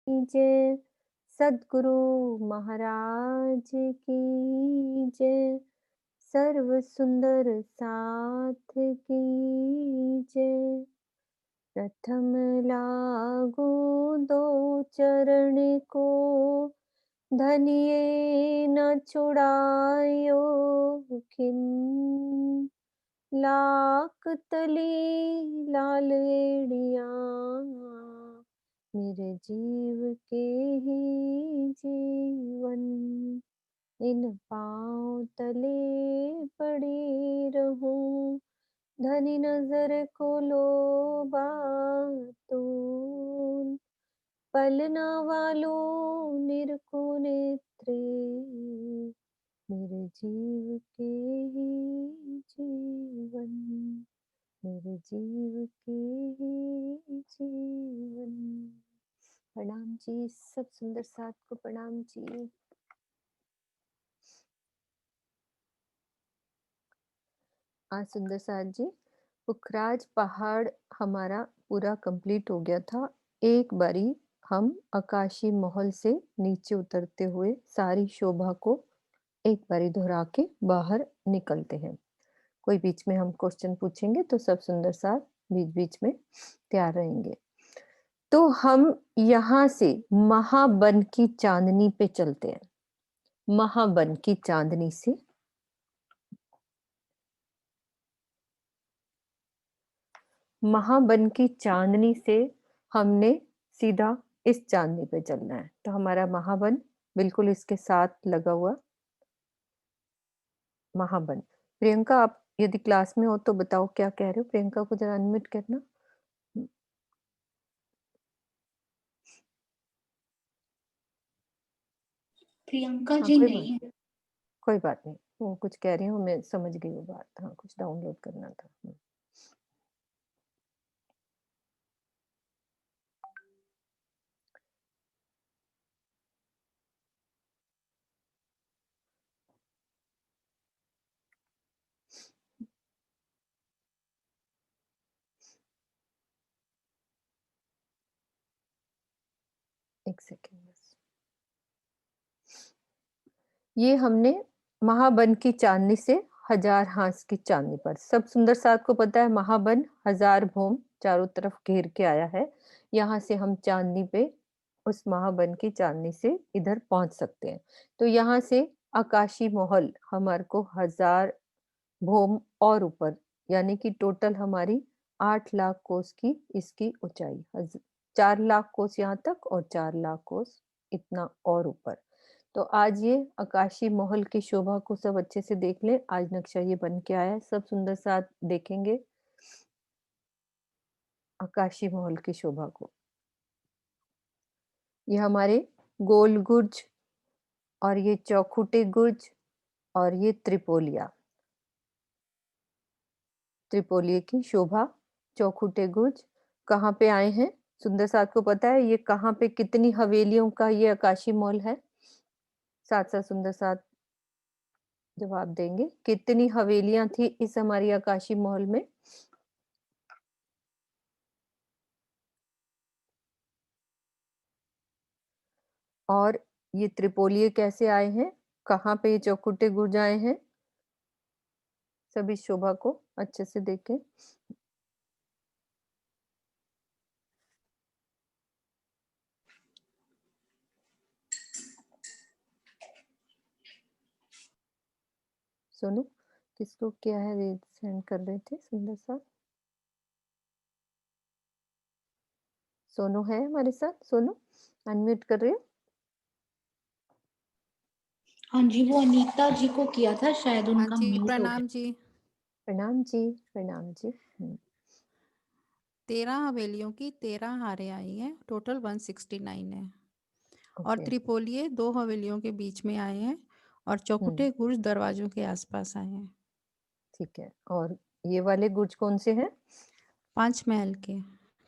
जय। सद्गुरु महाराज की जय। सर्व सुंदर साथ की जय। प्रथम लागू दो चरण को, धनिये न छुड़ायो खिन। लाख तली लाल एड़िया, मेरे जीव के ही जीवन। इन पाँव तले पड़ी रहूं, धनी नजर को लो बातून। पलना वालों निरखो नेत्रे, मेरे जीव के ही जीवन। मेरे जीव के ही जीवन। प्रणाम जी, सब सुंदर साथ को प्रणाम जी। आज सुंदर साथ जी, पुखराज पहाड़ हमारा पूरा कंप्लीट हो गया था। एक बारी हम आकाशी महल से नीचे उतरते हुए सारी शोभा को एक बारी दोहरा के बाहर निकलते हैं। कोई बीच में हम क्वेश्चन पूछेंगे तो सब सुंदर साथ बीच बीच में तैयार रहेंगे। तो हम यहाँ से महाबन की चांदनी पे चलते हैं। महाबन की चांदनी से महाबन की चांदनी से हमने सीधा इस चांदनी पे चलना है। तो हमारा महाबन बिल्कुल इसके साथ लगा हुआ महाबन। प्रियंका, आप यदि क्लास में हो तो बताओ क्या कह रहे हो। प्रियंका को जरा अनम्यूट करना। प्रियंका हाँ, जी नहीं है। कोई बात नहीं, वो कुछ कह रही हूँ, मैं समझ गई वो बात। हाँ, कुछ डाउनलोड करना था। एक सेकेंड बस। ये हमने महाबन की चांदनी से हजार हांस की चांदनी पर, सब सुंदर साथ को पता है महाबन हजार भौम चारों तरफ घेर के आया है। यहाँ से हम चांदनी पे उस महाबन की चांदनी से इधर पहुंच सकते हैं। तो यहाँ से आकाशी महल हमारे को हजार भौम और ऊपर, यानी कि टोटल हमारी 8 लाख कोस की इसकी ऊंचाई, 4 लाख कोस यहाँ तक और 4 लाख कोस इतना और ऊपर। तो आज ये आकाशी महल की शोभा को सब अच्छे से देख ले। आज नक्शा ये बन के आया है, सब सुंदर साथ देखेंगे आकाशी महल की शोभा को। ये हमारे गोल गुर्ज और ये चौखुटे गुर्ज और ये त्रिपोलिया, त्रिपोलिये की शोभा, चौखुटे गुर्ज कहाँ पे आए हैं। सुंदर साथ को पता है ये कहाँ पे कितनी हवेलियों का ये आकाशी महल है। साथ साथ सुंदर साथ जवाब देंगे, कितनी हवेलियां थी इस हमारी आकाशी महल में। और ये त्रिपोलिये कैसे आए हैं, कहाँ पे ये चौखुटे गुर्ज आए हैं, सभी शोभा को अच्छे से देखें। सोनू, किसको क्या है सेंड कर रहे थे सुंदर साथ। सोनू है हमारे साथ, सोनू अनम्यूट कर रहे हो। हाँ जी, वो अनीता जी को किया था, शायद हाँ उनका जी, म्यूट हो गया। प्रणाम जी। प्रणाम जी, प्रणाम जी। 13 हवेलियों की 13 हारें आई हैं, टोटल 169 है। और ओके, त्रिपोलिये 2 हवेलियों के बीच में आए हैं और चौखुटे गुर्ज दरवाजों के आसपास आए हैं। ठीक है। और ये वाले गुर्ज कौन से हैं। 5 महल के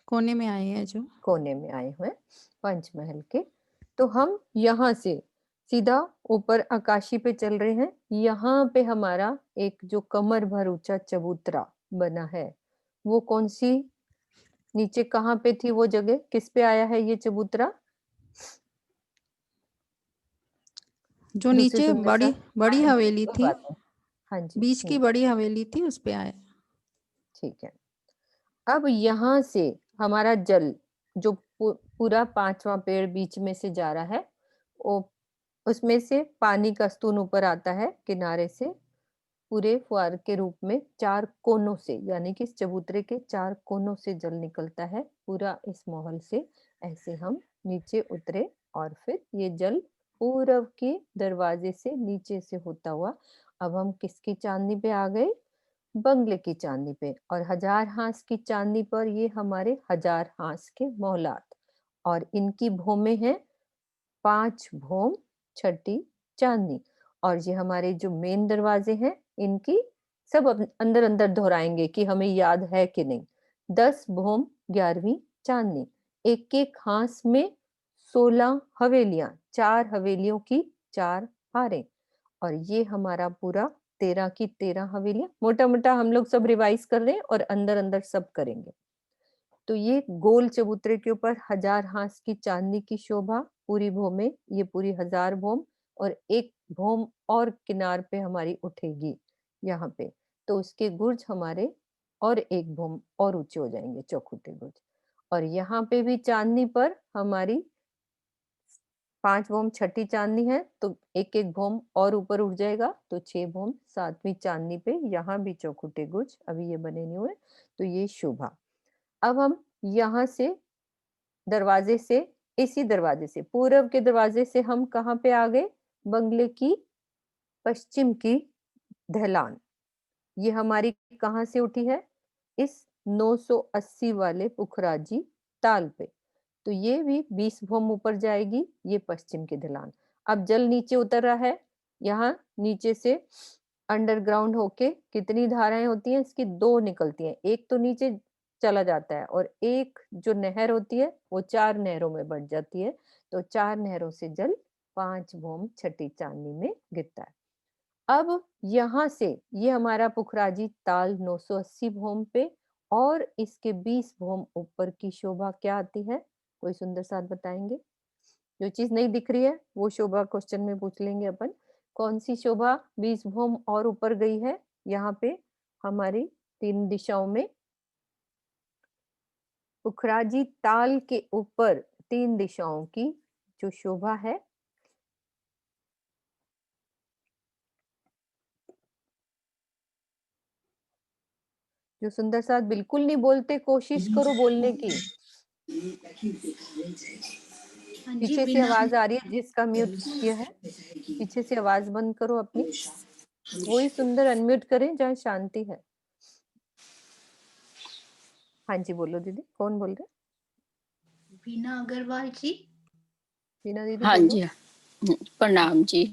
कोने में आए हैं जो। कोने में आए हुए पंचमहल के। तो हम यहाँ से सीधा ऊपर आकाशी पे चल रहे हैं। यहाँ पे हमारा एक जो कमर भर ऊंचा चबूतरा बना है, वो कौन सी, नीचे कहाँ पे थी वो जगह, किस पे आया है ये चबूतरा। जो दूसरी नीचे सुंदर बड़ी साथ बड़ी आए हैं हवेली तो थी, बात है। हाँ जी, बीच की बड़ी हवेली थी, उस पे आए। ठीक है। अब यहाँ से हमारा जल जो पूरा 5वां पेड़ बीच में से जा रहा है, वो उसमें से पानी का स्तून ऊपर आता है किनारे से, पूरे फुहार के रूप में 4 कोनों से, यानी कि इस चबूतरे के 4 कोनों से जल निकलता है पूरा इस महल से। ऐसे हम नीचे उतरे और फिर ये जल पूरब के दरवाजे से नीचे से होता हुआ अब हम किसकी चांदनी पे आ गए? बंगले की चांदनी पे। और 1000 हांस की चांदनी पर ये हमारे 1000 हांस के मोहलात, और इनकी भौमें हैं 5 भौम छठी चांदनी। और ये हमारे जो मेन दरवाजे हैं इनकी सब अंदर अंदर दोहराएंगे कि हमें याद है कि नहीं। 10 भौम 11वीं चांदनी। एक एक हांस में 16 हवेलियां, 4 हवेलियों की 4 हारें। और ये हमारा पूरा 13 की 13 हवेलियां। मोटा मोटा हम लोग सब रिवाइज कर रहे हैं और अंदर अंदर सब करेंगे। तो ये गोल चबूतरे के ऊपर 1000 हांस की चांदनी की शोभा, पूरी भौमें, ये पूरी 1000 भौम, और एक भौम और किनार पे हमारी उठेगी यहाँ पे, तो उसके गुर्ज हमारे और एक भौम और ऊंचे हो जाएंगे, चौखुटे गुर्ज। और यहाँ पे भी चांदनी पर हमारी 5 भौम छठी चांदनी है, तो एक एक भौम और ऊपर उठ जाएगा, तो 6 भौम 7वीं चांदनी पे यहाँ भी चौखुटे गुर्ज अभी ये बने नहीं हुए, तो ये शोभा। अब हम यहाँ से दरवाजे से, इसी दरवाजे से, पूरब के दरवाजे से हम कहाँ पे आ गए? बंगले की पश्चिम की ढलान। ये हमारी कहाँ से उठी है? इस 980 वाले पुखराजी ताल पे। तो ये भी 20 भौम ऊपर जाएगी, ये पश्चिम की ढलान। अब जल नीचे उतर रहा है, यहाँ नीचे से अंडरग्राउंड होके कितनी धाराएं होती हैं इसकी? 2 निकलती हैं। एक तो नीचे चला जाता है और एक जो नहर होती है वो 4 नहरों में बंट जाती है। तो 4 नहरों से जल 5 भौम छठी चांदनी में गिरता है। अब यहाँ से ये हमारा पुखराजी ताल 980 भौम पे, और इसके 20 भौम ऊपर की शोभा क्या आती है? कोई सुंदर साथ बताएंगे? जो चीज नहीं दिख रही है वो शोभा क्वेश्चन में पूछ लेंगे अपन। कौन सी शोभा 20 भौम और ऊपर गई है यहाँ पे हमारी 3 दिशाओं में? पुखराजी ताल के ऊपर 3 दिशाओं की जो शोभा है, जो सुंदर साथ बिल्कुल नहीं बोलते, कोशिश करो बोलने की। हाँ जी, पीछे से बिना आवाज आ रही है जिसका म्यूट किया है, पीछे से आवाज बंद करो अपनी। वही सुंदर अनम्यूट करें जहाँ शांति है। हाँ जी बोलो दीदी, कौन बोल रहे? बीना अग्रवाल जी। रीना दीदी हाँ बोलो। जी, प्रणाम जी।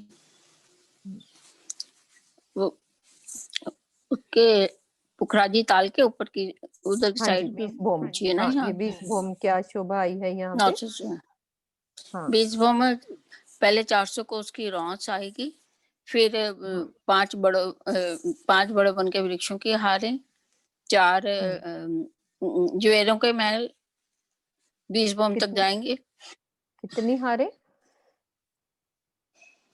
वो उसके पुखराजी ताल के ऊपर की उधर की हाँ जी साइड 20 भौम। पूछिए ना हाँ यहाँ ये 20 भौम क्या शोभा आई है यहाँ पे? हाँ 20 भों में पहले 400 कोस की रौंच आएगी, फिर हाँ 5 बड़े वन के वृक्षों की हारें, 4 ज्वेलों के महल 20 भोम तक कितनी जाएंगे। कितनी हारे?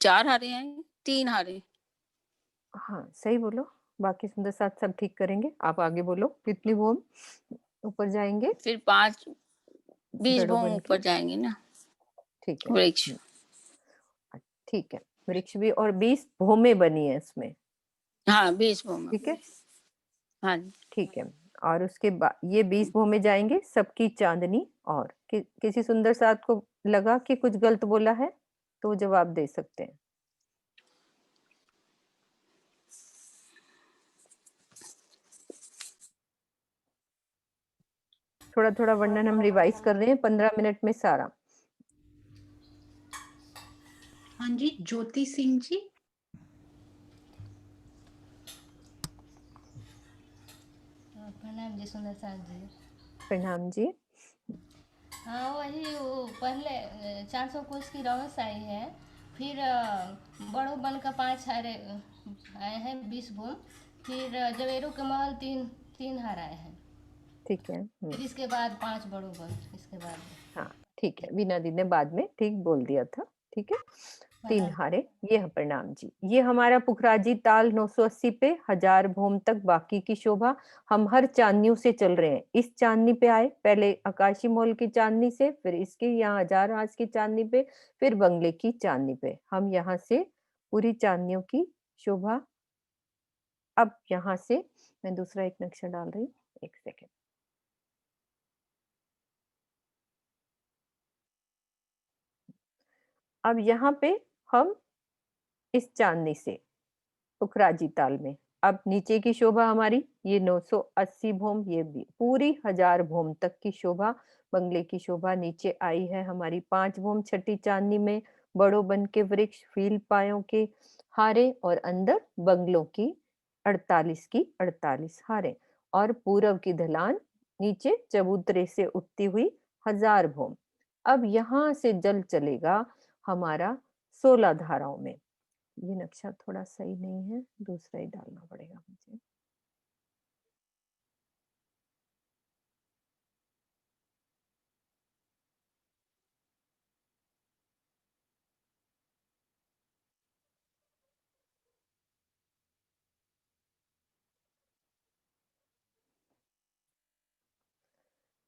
4 हारें आएंगी, 3 हारें। हाँ सही बोलो, बाकी सुंदर साथ सब ठीक करेंगे, आप आगे बोलो। कितनी भौम ऊपर जाएंगे? फिर 20 गढ़ो भोम बन के। ऊपर जाएंगे ना ठीक है। वृक्ष। ठीक है, वृक्ष भी, और 20 भौमें बनी है इसमें। हाँ 20 भोम। ठीक है। हाँ ठीक है। और उसके बाद ये 20 भौमें जाएंगे सबकी चांदनी। और किसी सुंदर साथ को लगा कि कुछ गलत बोला है तो वो जवाब दे सकते हैं। थोड़ा थोड़ा वर्णन हम रिवाइज कर रहे हैं 15 मिनट में सारा। हाँ जी, ज्योति सिंह जी। प्रणाम जी सुंदर साथ जी। प्रणाम जी। हाँ वही वो पहले 400 कोस की रौस आई है, फिर बड़ो बन का 5 हारे आए हैं 20 भूम, फिर जवेरू के महल तीन तीन हार आए हैं, ठीक है। फिर इसके बाद 5 बड़ो बन इसके बाद। हाँ ठीक है, वीना दी ने बाद में ठीक बोल दिया था। ठीक है। तीन प्रणाम। हारे, ये है प्रणाम जी। ये हमारा पुखराजी ताल 980 पे 1000 भोम तक बाकी की शोभा। हम हर चांदनियों से चल रहे हैं। इस चांदनी पे आए, पहले आकाशी मोल की चांदनी से, फिर इसके यहाँ 1000 हांस की चांदनी पे, फिर बंगले की चांदनी पे। हम यहाँ से पूरी चांदनियों की शोभा। अब यहाँ से मैं दूसरा एक नक्शा डाल रही हूँ, एक सेकेंड। अब यहाँ पे हम इस चांदनी से पुखराजी ताल में, अब नीचे की शोभा हमारी ये 980 भोम, ये भी पूरी 1000 भोम तक की शोभा। बंगले की शोभा नीचे आई है हमारी 5 भोम छठी चांदनी में। बड़ो बन के वृक्ष, फील पायों के हारे, और अंदर बंगलों की 48 की 48 हारे, और पूरब की ढलान नीचे चबूतरे से उठती हुई 1000 भोम। अब यहाँ से जल चलेगा हमारा 16 धाराओं में। ये नक्शा थोड़ा सही नहीं है, दूसरा ही डालना पड़ेगा मुझे।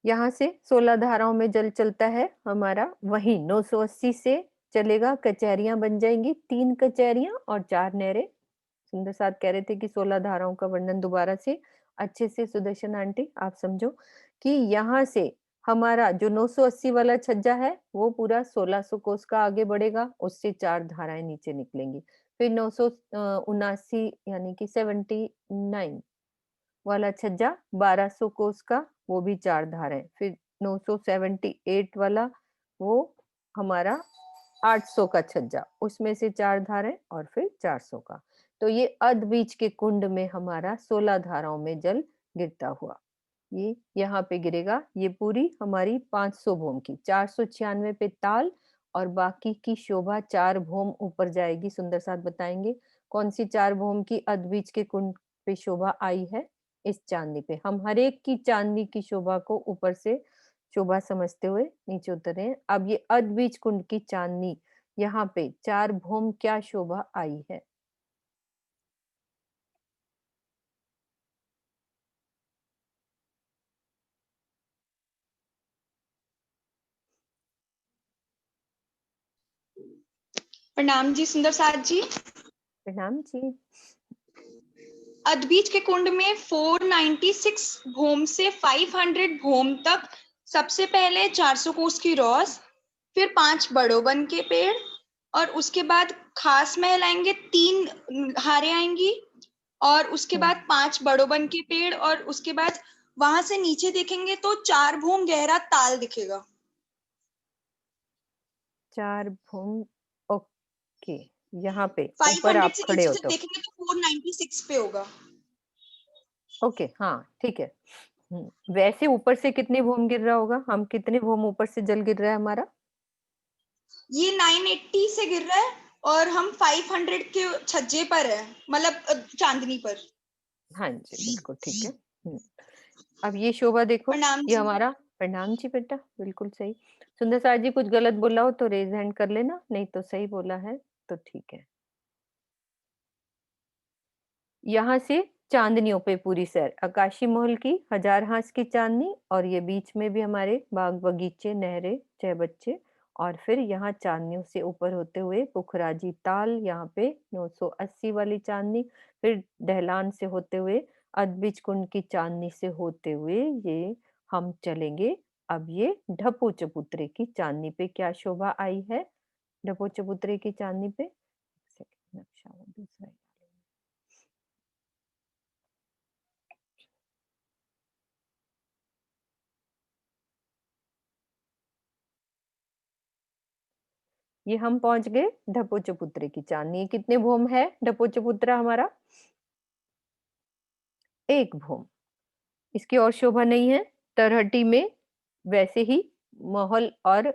यहाँ से 16 धाराओं में जल चलता है हमारा, वहीं 980 से चलेगा, कचहरियां बन जाएंगी, 3 कचहरियां और 4 नहरें। सुंदर साथ कह रहे थे कि 16 धाराओं का वर्णन दोबारा से अच्छे से सुदर्शन आंटी आप समझो कि यहाँ से हमारा जो 980 वाला छज्जा है वो पूरा 1600 कोस का आगे बढ़ेगा, उससे 4 धाराएं नीचे निकलेंगी। फिर 979 यानी कि 79 वाला छज्जा 1200 कोस का, वो भी 4 धाराएं। फिर 978 वाला वो हमारा 800 का छज्जा, उसमें से 4 धाराएं, और फिर 400 का। तो ये अध बीच के कुंड में हमारा 16 धाराओं में जल गिरता हुआ ये यहाँ पे गिरेगा। ये पूरी हमारी 500 भोम की 496 पे ताल, और बाकी की शोभा 4 भोम ऊपर जाएगी। सुंदर साथ बताएंगे कौन सी 4 भोम की अध बीच के कुंड पे शोभा आई है। इस चांदनी पे हम हर एक की चांदनी की शोभा को ऊपर से शोभा समझते हुए नीचे उतरे हैं। अब ये अध बीच कुंड की चांदनी, यहाँ पे 4 भोम क्या शोभा आई है। प्रणाम जी सुंदर साथ जी। प्रणाम जी। अदबीज के कुंड में 496 भोम से 500 भोम तक सबसे पहले 400 कोस की रोज, फिर 5 बड़ो वन के पेड़, और उसके बाद खास महल आएंगे, 3 हारे आएंगी, और उसके बाद 5 बड़ो वन के पेड़, और उसके बाद वहां से नीचे देखेंगे तो 4 भोम गहरा ताल दिखेगा। 4 भोम, ओके। यहाँ पे ऊपर 500 आप से खड़े नीचे हो जब तो देखेंगे तो 496 पे होगा। ओके, हाँ ठीक है। वैसे ऊपर से कितने भोम गिर रहा होगा, हम कितने भोम ऊपर से जल गिर रहा है हमारा? ये 980 से गिर रहा है, और हम 500 के छज्जे पर है, मतलब चांदनी पर। हाँ जी बिल्कुल ठीक है। अब ये शोभा देखो, प्रणाम ये जी। हमारा प्रणाम जी बेटा, बिल्कुल सही। सुंदर सार जी कुछ गलत बोला हो तो रेज हैंड कर लेना, नहीं तो सही बोला है तो ठीक है। यहाँ से चांदनियों पे पूरी सैर, आकाशी महल की 1000 हांस की चांदनी, और ये बीच में भी हमारे बाग बगीचे, नहरें, 6 बच्चे, और फिर यहाँ चांदनियों से ऊपर होते हुए पुखराजी ताल, यहाँ पे 980 वाली चांदनी, फिर दहलान से होते हुए अदबिच कुंड की चांदनी से होते हुए ये हम चलेंगे। अब ये ढपो चबूतरे की चांदनी पे क्या शोभा आई है। ढपो चबूतरे की चांदनी पे नक्शा वो दूसरा, ये हम पहुंच गए ढपो चबूतरे की चांदनी। कितने भोम है ढपो चबूतरा हमारा? 1 भोम। इसकी और शोभा नहीं है। तरहटी में वैसे ही महल, और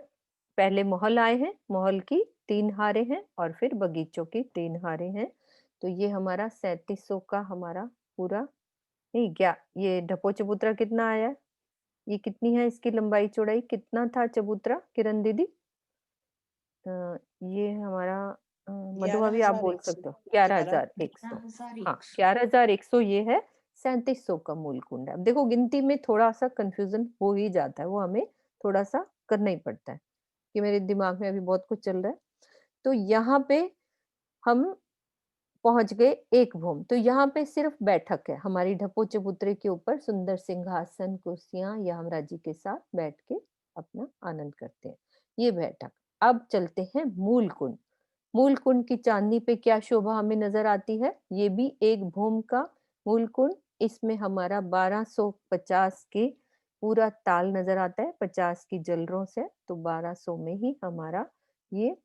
पहले महल आए हैं, महल की 3 हारे हैं, और फिर बगीचों की 3 हारे हैं। तो ये हमारा 3700 का हमारा पूरा, नहीं क्या ये ढपो चबूतरा कितना आया? ये कितनी है इसकी लंबाई चौड़ाई, कितना था चबूतरा किरण दीदी? ये हमारा मधु भाभी आप बोल 11,100 सकते हो 11,100। हाँ 11,100 ये है 3700 का मूल कुंड है। अब देखो गिनती में थोड़ा सा कंफ्यूजन हो ही जाता है, वो हमें थोड़ा सा करना ही पड़ता है कि मेरे दिमाग में अभी बहुत कुछ चल रहा है। तो यहाँ पे हम पहुंच गए एक भूम। तो यहाँ पे सिर्फ बैठक है, हमारी ढपो चबूतरे के ऊपर सुंदर सिंहासन कुर्सियां यमराज जी के साथ बैठ के अपना आनंद करते हैं, ये बैठक। अब चलते हैं मूल कुंड। मूल कुंड की चांदनी पे क्या शोभा हमें नजर आती है, ये भी एक भूम का मूल कुंड। इसमें हमारा 1250 के पूरा ताल नजर आता है, 50 की जलरों से, तो 1200 में ही हमारा ये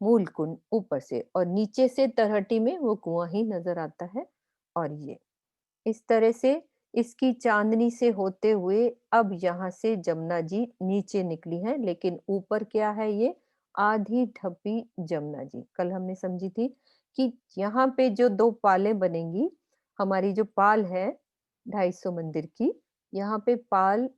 मूल कुंड ऊपर से, और नीचे से तरहटी में वो कुआं ही नजर आता है। और ये इस तरह से इसकी चांदनी से होते हुए अब यहाँ से जमुना जी नीचे निकली है, लेकिन ऊपर क्या है, ये आधी ढपी जमुना जी। कल हमने समझी थी कि यहाँ पे जो दो पालें बनेंगी, हमारी जो पाल है 250 मंदिर की, यहाँ पे पाल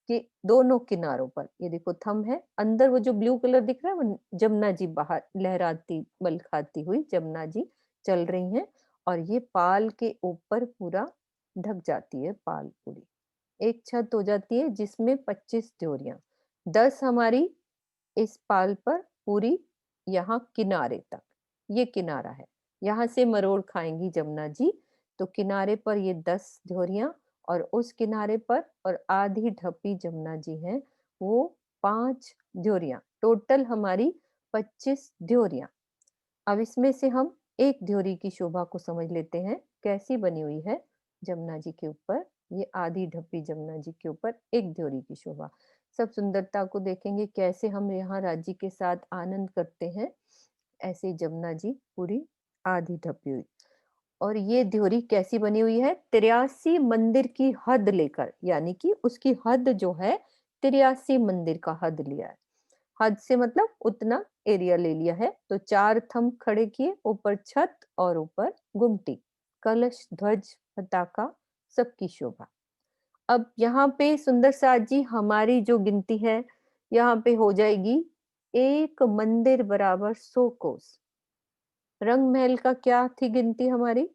के दोनों किनारों पर ये देखो थंब है, अंदर वो जो ब्लू कलर दिख रहा है वो जमुना जी बाहर लहराती बल खाती हुई जमुना जी चल रही हैं, और ये पाल के ऊपर पूरा ढक जाती है पाल पूरी, एक छत हो जाती है जिसमें 25 ड्योरियां, 10 हमारी इस पाल पर पूरी यहाँ किनारे तक, ये किनारा है, यहाँ से मरोड़ खाएंगी जमुना जी, तो किनारे पर ये 10 ड्योरियां, और उस किनारे पर और आधी ढपी जमुना जी हैं वो 5 ड्योरियां, टोटल हमारी 25 ड्योरियां। अब इसमें से हम एक ड्योरी की शोभा को समझ लेते हैं, कैसी बनी हुई है जमुना जी के ऊपर, ये आधी ढपी जमुना जी के ऊपर एक ड्योरी की शोभा। सब सुंदरता को देखेंगे कैसे हम यहाँ राज्य के साथ आनंद करते हैं, ऐसे जमुना जी पूरी आधी ढपी हुई। और ये ड्योरी कैसी बनी हुई है, 83 मंदिर की हद लेकर, यानी कि उसकी हद जो है 83 मंदिर का हद लिया है। हद से मतलब उतना एरिया ले लिया है। तो 4 थंब खड़े किए, ऊपर छत और ऊपर गुमटी, कलश ध्वज पताका सबकी शोभा। अब यहाँ पे सुंदर साथ जी हमारी जो गिनती है यहाँ पे हो जाएगी, एक मंदिर बराबर 100 कोस। रंग महल का क्या थी गिनती हमारी,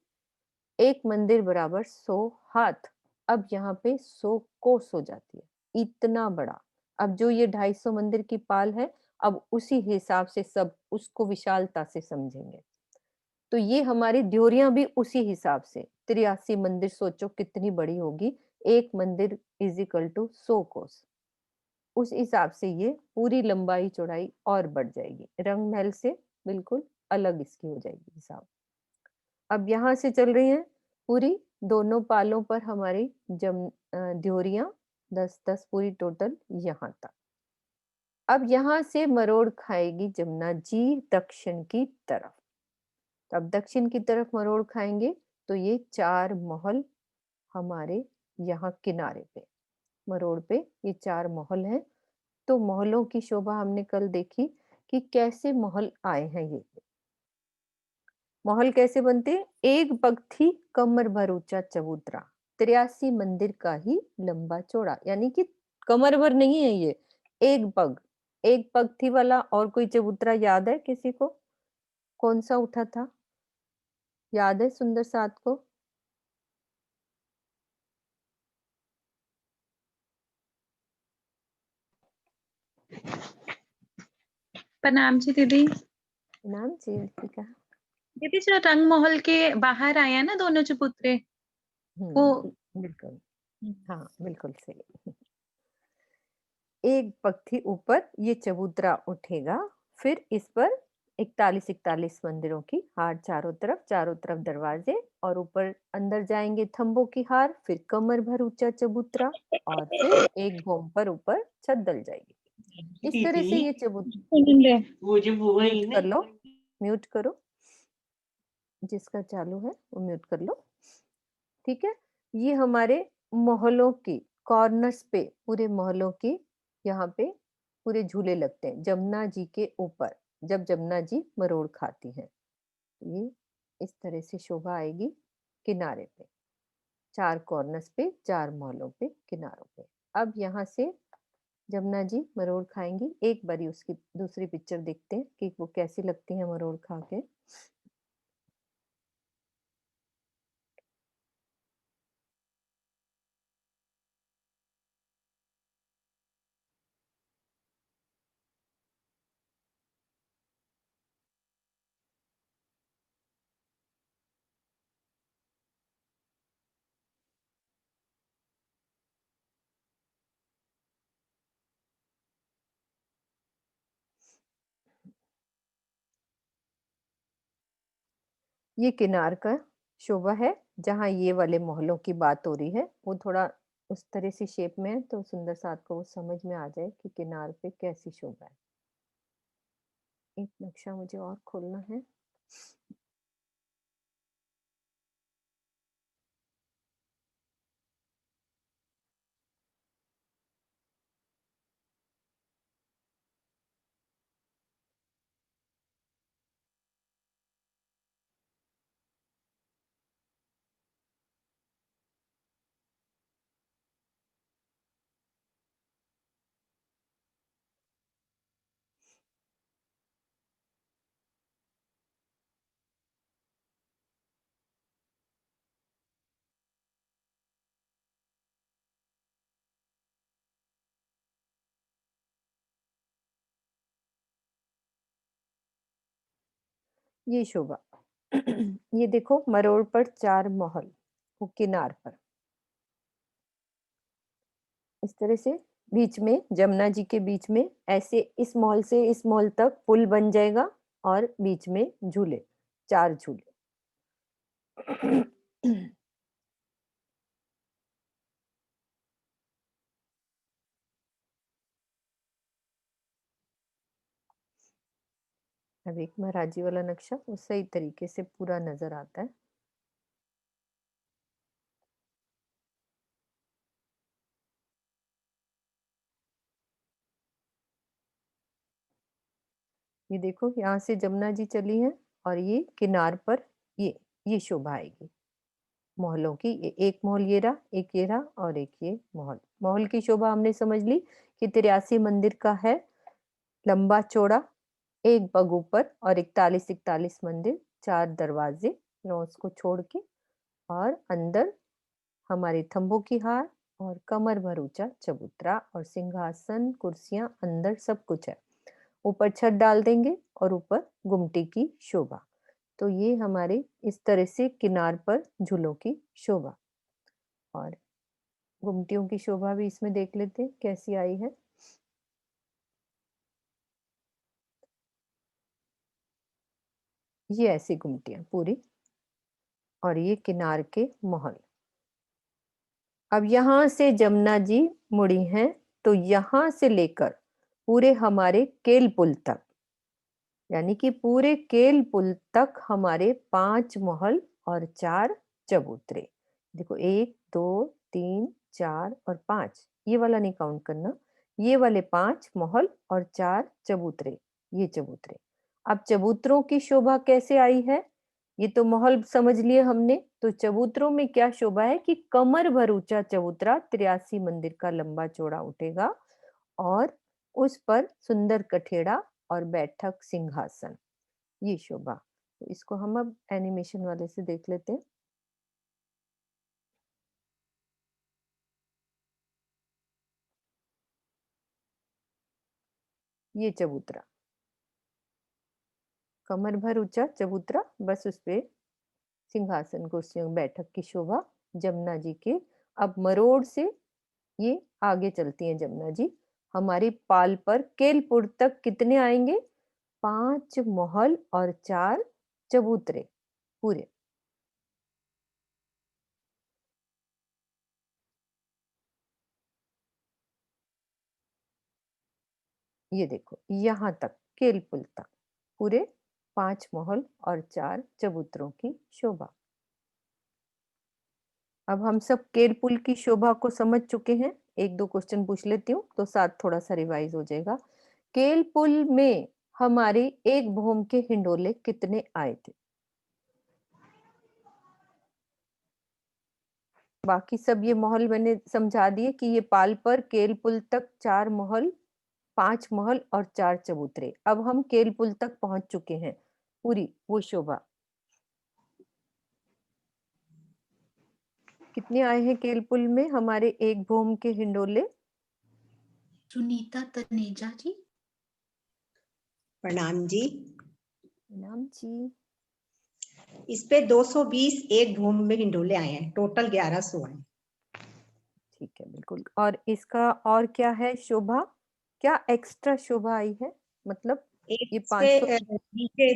एक मंदिर बराबर 100 हाथ। अब यहाँ पे 100 कोस हो जाती है, इतना बड़ा। अब जो ये 250 मंदिर की पाल है, अब उसी हिसाब से सब उसको विशालता से समझेंगे। तो ये हमारी ड्योरियां भी उसी हिसाब से, 83 मंदिर सोचो कितनी बड़ी होगी, एक मंदिर इज इक्वल टू 100 कोस, उस हिसाब से ये पूरी लंबाई चौड़ाई और बढ़ जाएगी, रंग महल से बिल्कुल अलग इसकी हो जाएगी हिसाब। अब यहाँ से चल रही हैं पूरी दोनों पालों पर हमारी ड्योरियां 10-10 पूरी टोटल यहाँ तक। अब यहाँ से मरोड़ खाएगी जमुना जी दक्षिण की तरफ। तो अब दक्षिण की तरफ मरोड़ खाएंगे, तो ये 4 महल हमारे यहाँ किनारे पे, मरोड़ पे ये 4 महल हैं। तो महलों की शोभा हमने कल देखी कि कैसे महल आए हैं। ये महल कैसे बनते हैं, एक पगथी कमर भर ऊंचा चबूतरा, 83 मंदिर का ही लंबा चौड़ा, यानी कि कमर भर नहीं है ये, एक पग, एक पगथी वाला। और कोई चबूतरा याद है किसी को, कौन सा उठा था, याद है सुंदर साथ को? प्रणाम जी दीदी। नाम जी दीपिका। दीदी जो रंग महल के बाहर आया ना दोनों चबूतरे, वो बिल्कुल, हाँ बिल्कुल सही। एक पगथी ऊपर ये चबूतरा उठेगा, फिर इस पर 41 मंदिरों की हार, चारों तरफ दरवाजे, और ऊपर अंदर जाएंगे थंबों की हार, फिर कमर भर ऊंचा चबूतरा, और फिर एक भूम पर ऊपर छत डल जाएगी। इस तरह से ये चबूतरा, म्यूट कर लो, म्यूट करो, जिसका चालू है वो म्यूट कर लो, ठीक है। ये हमारे मोहल्लों की कॉर्नर्स पे, पूरे मोहल्लों की यहाँ पे पूरे झूले लगते हैं जमुना जी के ऊपर, जब जमुना जी मरोड़ खाती हैं। ये इस तरह से शोभा आएगी किनारे पे, 4 कॉर्नर्स पे, 4 मोहल्लों पे, किनारों पे। अब यहाँ से जमुना जी मरोड़ खाएंगी। एक बारी उसकी दूसरी पिक्चर देखते हैं कि वो कैसी लगती है मरोड़ खा के। ये किनार का शोभा है, जहाँ ये वाले मोहल्लों की बात हो रही है। वो थोड़ा उस तरह से शेप में है, तो सुंदर सा आपको वो समझ में आ जाए कि किनार पे कैसी शोभा है। एक नक्शा मुझे और खोलना है। ये शोभा ये देखो मरोड़ पर 4 महल, वो किनार पर इस तरह से बीच में जमुना जी के बीच में ऐसे इस मॉल से इस मॉल तक पुल बन जाएगा और बीच में झूले, 4 झूले। अब एक महाराजी वाला नक्शा वो सही तरीके से पूरा नजर आता है। ये देखो यहाँ से जमुना जी चली है और ये किनार पर ये शोभा आएगी मोहल्लों की। एक मोहल ये रहा और एक ये मोहल। मोहल की शोभा हमने समझ ली कि 83 मंदिर का है, लंबा चौड़ा, एक पग ऊपर और 41 मंदिर, 4 दरवाजे 9 को छोड़ के, और अंदर हमारे थंबों की हार और कमर भर ऊंचा चबूतरा और सिंहासन कुर्सियां, अंदर सब कुछ है। ऊपर छत डाल देंगे और ऊपर गुमटी की शोभा। तो ये हमारे इस तरह से किनार पर झूलों की शोभा, और गुमटियों की शोभा भी इसमें देख लेते हैं कैसी आई है। ये ऐसी गुमटियां पूरी, और ये किनार के महल। अब यहाँ से जमुना जी मुड़ी हैं, तो यहाँ से लेकर पूरे हमारे केल पुल तक, यानी कि पूरे केल पुल तक हमारे 5 महल और 4 चबूतरे। देखो 1 2 3 4 और 5, ये वाला नहीं काउंट करना, ये वाले 5 महल और 4 चबूतरे, ये चबूतरे। अब चबूतरों की शोभा कैसे आई है, ये तो महल समझ लिए हमने, तो चबूतरों में क्या शोभा है कि कमर भर ऊंचा चबूतरा 83 मंदिर का लंबा चौड़ा उठेगा, और उस पर सुंदर कठेड़ा और बैठक सिंहासन, ये शोभा। तो इसको हम अब एनिमेशन वाले से देख लेते हैं। ये चबूतरा, कमर भर ऊंचा चबूतरा, बस उस पे सिंहासन कुर्सियों बैठक की शोभा जमुना जी के। अब मरोड़ से ये आगे चलती हैं जमुना जी, हमारी पाल पर केलपुर तक कितने आएंगे, 5 महल और 4 चबूतरे पूरे। ये देखो यहाँ तक केलपुल तक पूरे 5 महल और 4 चबूतरों की शोभा। अब हम सब केलपुल की शोभा को समझ चुके हैं। 1-2 क्वेश्चन पूछ लेती हूँ तो साथ थोड़ा सा रिवाइज हो जाएगा। केलपुल में हमारे एक भोम के हिंडोले कितने आए थे? बाकी सब ये महल मैंने समझा दिए कि ये पाल पर केल पुल तक 4 महल, 5 महल और 4 चबूतरे। अब हम केल पुल तक पहुंच चुके हैं, पूरी वो शोभा। कितने आए हैं केल पुल में हमारे एक भोम के हिंडोले? सुनीता तनेजा जी। प्रणाम जी। नाम जी। इस पे 220 एक भूमि में हिंडोले आए हैं, टोटल 1100 हैं। ठीक है, बिल्कुल। और इसका और क्या है शोभा, क्या एक्स्ट्रा शोभा आई है? मतलब एक ये पे 500 नीचे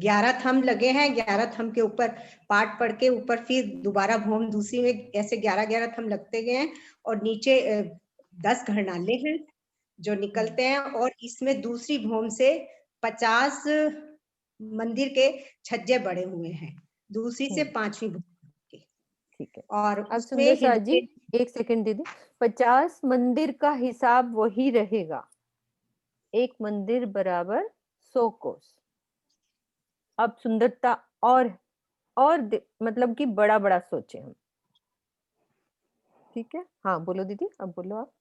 11 थंब लगे हैं, 11 थंब के ऊपर पाट पड़ के ऊपर फिर दोबारा भूम दूसरी में ऐसे 11-11 थंब लगते गए हैं, और नीचे 10 घरनाले हैं जो निकलते हैं, और इसमें दूसरी भूम से 50 मंदिर के छज्जे बड़े हुए हैं, दूसरी से 5वीं भूम के। ठीक है। और अब उसमें सुंदर सा जी, हिंडोले 1 सेकंड दीदी। 50 मंदिर का हिसाब वही रहेगा, एक मंदिर बराबर 100 कोस। अब सुंदरता और मतलब कि बड़ा बड़ा सोचे हम। ठीक है, हाँ बोलो दीदी, अब बोलो आप।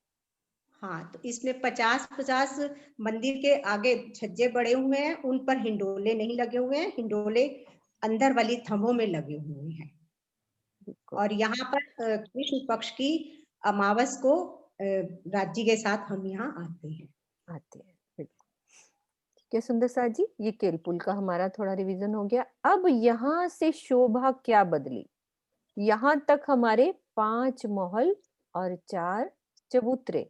हाँ, तो इसमें 50-50 मंदिर के आगे छज्जे बड़े हुए हैं, उन पर हिंडोले नहीं लगे हुए हैं, हिंडोले अंदर वाली थंबों में लगे हुए हैं। और यहाँ पर कृष्ण पक्ष की अमावस को राज्य के साथ हम यहाँ आते हैं। बिल्कुल ठीक है सुंदर सा जी, ये केल पुल का हमारा थोड़ा रिवीजन हो गया। अब यहाँ से शोभा क्या बदली, यहाँ तक हमारे 5 महल और 4 चबूतरे।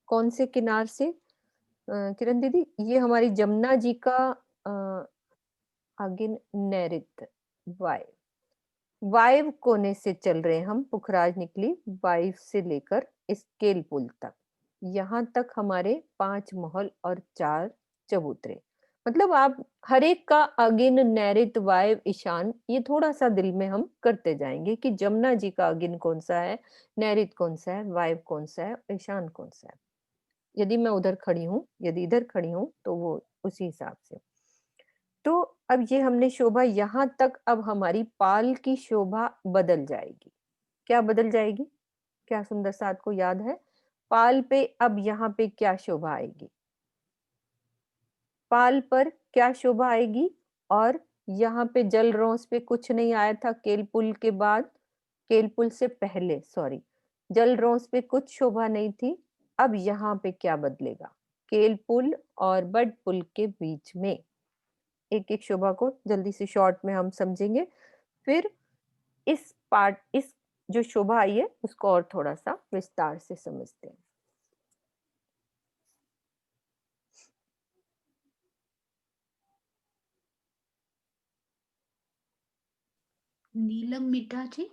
कौन से किनार से किरण दीदी? ये हमारी जमुना जी का अगिन नैऋत्य वायव कोने से चल रहे हैं हम। पुखराज निकली वायव से लेकर इस केल पुल तक, यहाँ तक हमारे 5 महल और 4 चबूतरे। मतलब आप हर एक का अगिन नैऋत्य वायव ईशान ये थोड़ा सा दिल में हम करते जाएंगे कि जमुना जी का अगिन कौन सा है, नैऋत्य कौन सा है, वायव कौन सा है, ईशान कौन सा है। यदि मैं उधर खड़ी हूँ, यदि इधर खड़ी हूँ, तो वो उसी हिसाब से। तो अब ये हमने शोभा यहाँ तक, अब हमारी पाल की शोभा बदल जाएगी। क्या बदल जाएगी? क्या सुंदर साथ को याद है? पाल पे अब यहाँ पे क्या शोभा आएगी? पाल पर क्या शोभा आएगी? और यहाँ पे जल रोंस पे कुछ नहीं आया था केल पुल के बाद, केल पुल से पहले, सॉरी, जल रोंस पे कुछ शोभा नहीं थी। अब यहाँ पे क्या बदलेगा? केल पुल और बड पुल के बीच में एक एक शोभा को जल्दी से शॉर्ट में हम समझेंगे, फिर इस जो शोभा आई है उसको और थोड़ा सा विस्तार से समझते हैं। नीलम मिटा जी।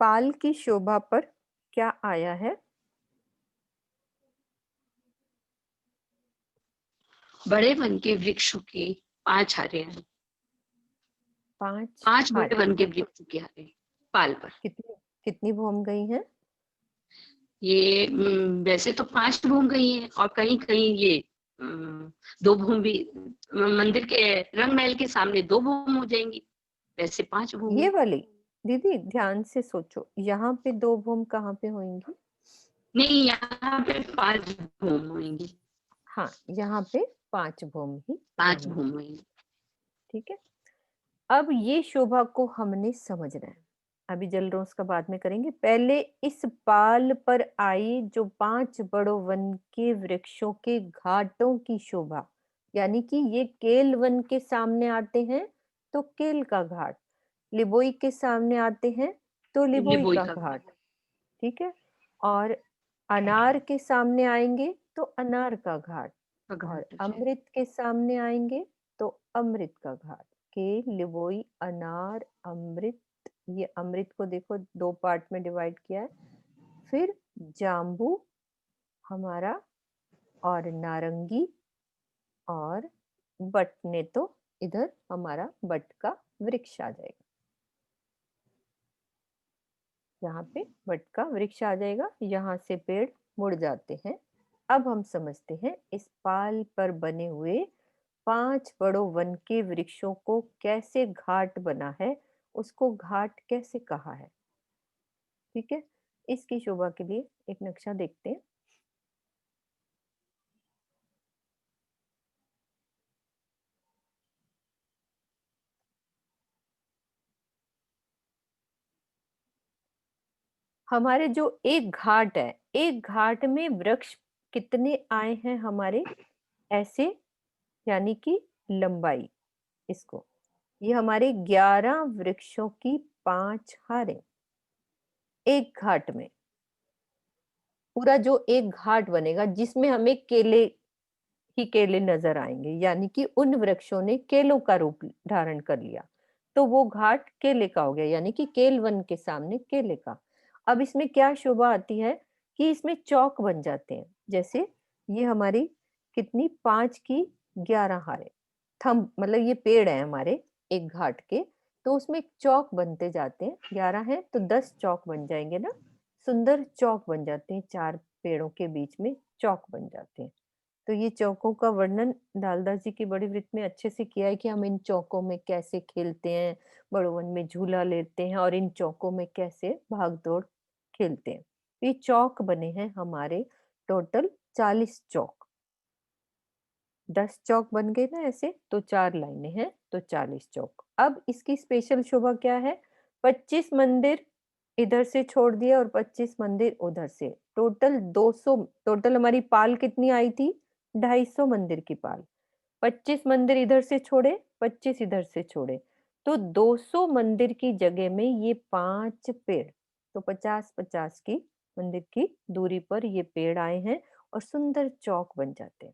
पाल की शोभा पर क्या आया है? बड़े वन के वृक्षों के 5 हारे हैं। 5 बड़े वन के वृक्षों के हारे पाल पर। कितनी भूम गई हैं? ये वैसे तो 5 भूम गई हैं, और कहीं कहीं ये 2 भूम भी मंदिर के रंग महल के सामने 2 भूम हो जाएंगी, वैसे 5 भूम। ये वाली दीदी ध्यान से सोचो, यहाँ पे 2 भूम कहाँ पे होंगी? नहीं, यहाँ पे 5 भूम होंगी। हाँ, यहाँ पे 5 भूम ही 5 भूम होंगी। ठीक है, अब ये शोभा को हमने समझना है। अभी जल रोस का बाद में करेंगे, पहले इस पाल पर आई जो 5 बड़ों वन के वृक्षों के घाटों की शोभा, यानी कि ये केल वन के सामने आते हैं तो केल का घाट, लिबोई के सामने आते हैं तो लिबोई का घाट, ठीक है, और अनार के सामने आएंगे तो अनार का घाट, और अमृत के सामने आएंगे तो अमृत का घाट। के लिबोई अनार अमृत, ये अमृत को देखो 2 पार्ट में डिवाइड किया है। फिर जाम्बू हमारा, और नारंगी, और बटने तो इधर हमारा बट का वृक्ष आ जाएगा, यहाँ पे बट का वृक्ष आ जाएगा। यहाँ से पेड़ मुड़ जाते हैं। अब हम समझते हैं इस पाल पर बने हुए 5 बड़ों वन के वृक्षों को कैसे घाट बना है, उसको घाट कैसे कहा है। ठीक है, इसकी शोभा के लिए एक नक्शा देखते हैं। हमारे जो एक घाट है, एक घाट में वृक्ष कितने आए हैं हमारे, ऐसे, यानी कि लंबाई, इसको, ये हमारे 11 वृक्षों की 5 हारें एक घाट में। पूरा जो एक घाट बनेगा जिसमें हमें केले ही केले नजर आएंगे, यानी कि उन वृक्षों ने केलों का रूप धारण कर लिया, तो वो घाट केले का हो गया, यानी कि केल वन के सामने केले का। अब इसमें क्या शोभा आती है कि इसमें चौक बन जाते हैं। जैसे ये हमारी कितनी 5 की 11 हारे थंब, मतलब ये पेड़ है हमारे एक घाट के, तो उसमें चौक बनते जाते हैं। 11 है तो 10 चौक बन जाएंगे ना, सुंदर चौक बन जाते हैं, 4 पेड़ों के बीच में चौक बन जाते हैं। तो ये चौकों का वर्णन दालदास जी की बड़ी वृत्त में अच्छे से किया है कि हम इन चौकों में कैसे खेलते हैं, बड़ों वन में झूला लेते हैं और इन चौकों में कैसे भाग दौड़ खेलते हैं। ये चौक बने हैं हमारे टोटल 40 चौक। 10 चौक बन गए ना ऐसे, तो 4 लाइनें हैं तो 40 चौक। अब इसकी स्पेशल शोभा क्या है, 25 मंदिर इधर से छोड़ दिए और 25 मंदिर उधर से, टोटल 200। टोटल हमारी पाल कितनी आई थी, 250 मंदिर की पाल। 25 मंदिर इधर से छोड़े, 25 इधर से छोड़े, तो 200 मंदिर की जगह में ये 5 पेड़, तो 50-50 की मंदिर की दूरी पर ये पेड़ आए हैं और सुंदर चौक बन जाते हैं।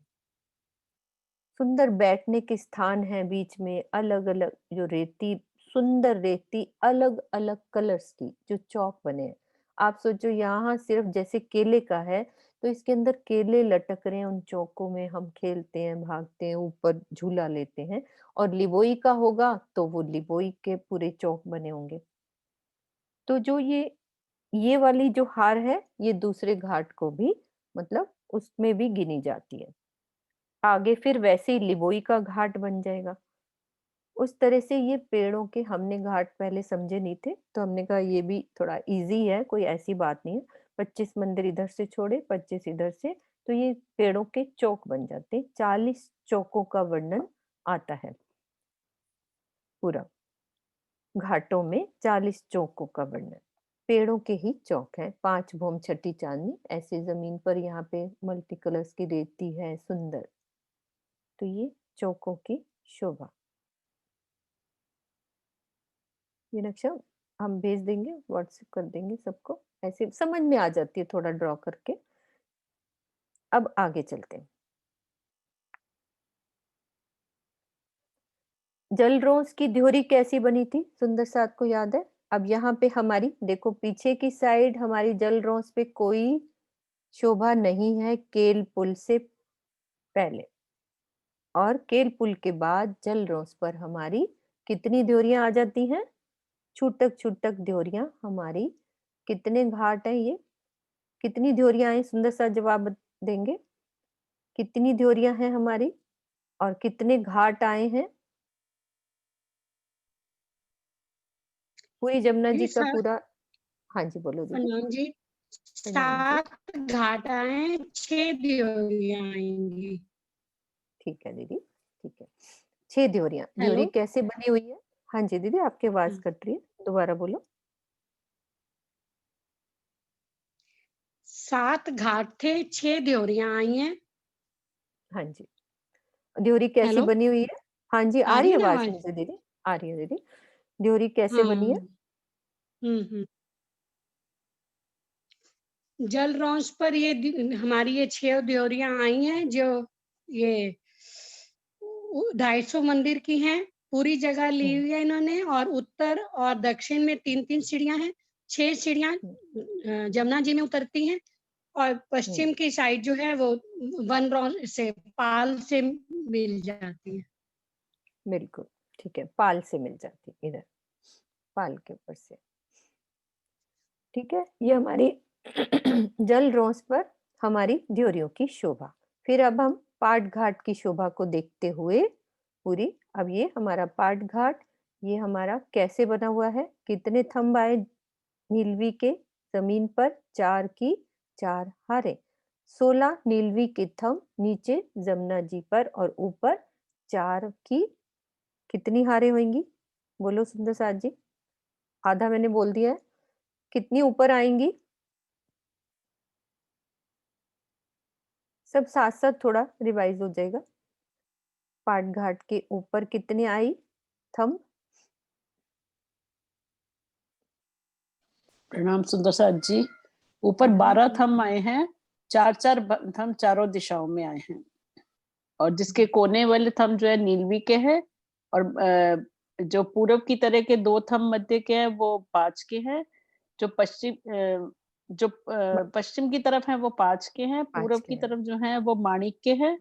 सुंदर बैठने के स्थान है बीच में, अलग अलग जो रेती, सुंदर रेती, अलग अलग कलर्स की जो चौक बने हैं। आप सोचो यहाँ सिर्फ जैसे केले का है, तो इसके अंदर केले लटक रहे हैं, उन चौकों में हम खेलते हैं, भागते हैं, ऊपर झूला लेते हैं। और लिबोई का होगा तो वो लिबोई के पूरे चौक बने होंगे। तो जो ये वाली जो हार है, ये दूसरे घाट को भी, मतलब उसमें भी गिनी जाती है। आगे फिर वैसे ही लिबोई का घाट बन जाएगा। उस तरह से ये पेड़ों के हमने घाट पहले समझे नहीं थे, तो हमने कहा ये भी थोड़ा इजी है, कोई ऐसी बात नहीं है। 25 मंदिर इधर से छोड़े, 25 इधर से, तो ये पेड़ों के चौक बन जाते हैं। 40 चौकों का वर्णन आता है पूरा, घाटों में 40 चौकों का वर्णन, पेड़ों के ही चौक है। 5 भूम छठी चांदनी, ऐसे जमीन पर यहाँ पे मल्टी कलर्स की रेती है, सुंदर। तो ये चौकों की शोभा। ये नक्शा हम भेज देंगे, व्हाट्सएप कर देंगे सबको, ऐसे समझ में आ जाती है थोड़ा ड्रॉ करके। अब आगे चलते हैं। जल रोज की ध्योरी कैसी बनी थी, सुंदर साथ को याद है। अब यहाँ पे हमारी देखो, पीछे की साइड हमारी जल रोज पे कोई शोभा नहीं है केल पुल से पहले, और केल पुल के बाद जल रोज पर हमारी कितनी ध्योरियां आ जाती हैं, छूटक छूटक ध्योरियां हमारी। कितने घाट है ये, कितनी ध्योरियां आई, सुंदर सा जवाब देंगे। कितनी ध्योरियां हैं हमारी और कितने घाट आए हैं। पूरी जमुना जी का पूरा, हाँ जी बोलो दीदी। प्रणाम जी, प्रणाम जी। 7 घाट आए, 6 ड्योरियां आएंगी। ठीक है दीदी, ठीक है। 6 ध्योरियां, ध्योरी हेलो। कैसे बनी हुई है। हाँ जी दीदी, आपकी आवाज कट रही है, दोबारा बोलो। 7 घाट थे, 6 ड्योरियां आई हैं। हाँ जी, ध्योरी कैसी हेलो, बनी हुई है। हाँ जी, आ आ रही रही है है ना आवाज आवाज? मुझे दीदी, आ रही है दीदी। ध्योरी कैसे हाँ। बनी है। हम्म। जल रौंस पर ये हमारी ये 6 ड्योरियां आई हैं, जो ये 250 मंदिर की हैं। पूरी जगह ली हुई है इन्होंने, और उत्तर और दक्षिण में 3-3 सीढ़ियां हैं। 6 सीढ़ियां जमुना जी में उतरती हैं, और पश्चिम की साइड जो है वो वन रॉन से, पाल से मिल जाती है। बिल्कुल ठीक है, पाल से मिल जाती है, इधर पाल के ऊपर से। ठीक है, ये हमारी जल रोस पर हमारी ड्योरियों की शोभा। फिर अब हम पाट घाट की शोभा को देखते हुए पूरी, अब ये हमारा पाट घाट, ये हमारा कैसे बना हुआ है, कितने थंब आए नीलवी के जमीन पर, 4 की 4 हारे, 16 नीलवी के थंब नीचे जमुना जी पर और ऊपर 4 की कितनी हारे होंगी, बोलो सुंदर साथ जी। आधा मैंने बोल दिया है, कितनी ऊपर आएंगी, सब साथ साथ थोड़ा रिवाइज हो जाएगा। पाट घाट के ऊपर कितनी आई थंब, प्रणाम सुंदर साथ जी। ऊपर 12 थंब आए हैं, 4-4 थंब चारों दिशाओं में आए हैं, और जिसके कोने वाले थंब जो है नीलवी के हैं, और जो पूरब की तरह के 2 थंब मध्य के हैं वो 5 के हैं, जो पश्चिम की तरफ है वो 5 के हैं, पूरब की तरफ जो है वो माणिक के हैं,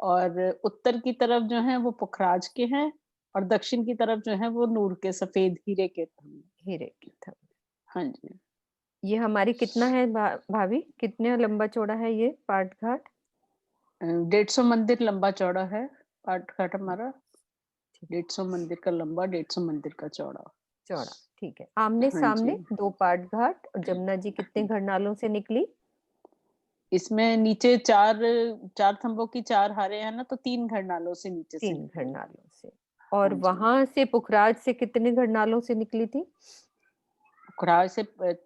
और उत्तर की तरफ जो है वो पुखराज के हैं, और दक्षिण की तरफ जो है वो नूर के सफेद हीरे के थंब। हीरे के थंब। हाँ जी। ये हमारी कितना है भाभी, कितने लंबा चौड़ा है ये पाट घाट? 150 मंदिर लंबा चौड़ा है पाट घाट हमारा, 150 मंदिर का लंबा, 150 मंदिर का चौड़ा। चौड़ा, ठीक है। आमने हाँ सामने जी। 2 पाट घाट, और जमुना जी कितने घरनालों से निकली? इसमें नीचे 4 थंबों की 4 हारे हैं ना, तो 3 घरनालों से नीचे से 3 निकली। घरनालों से। और हाँ जी। वहां से पुखराज से कितने घरनालों से निकली थी? पुखराज से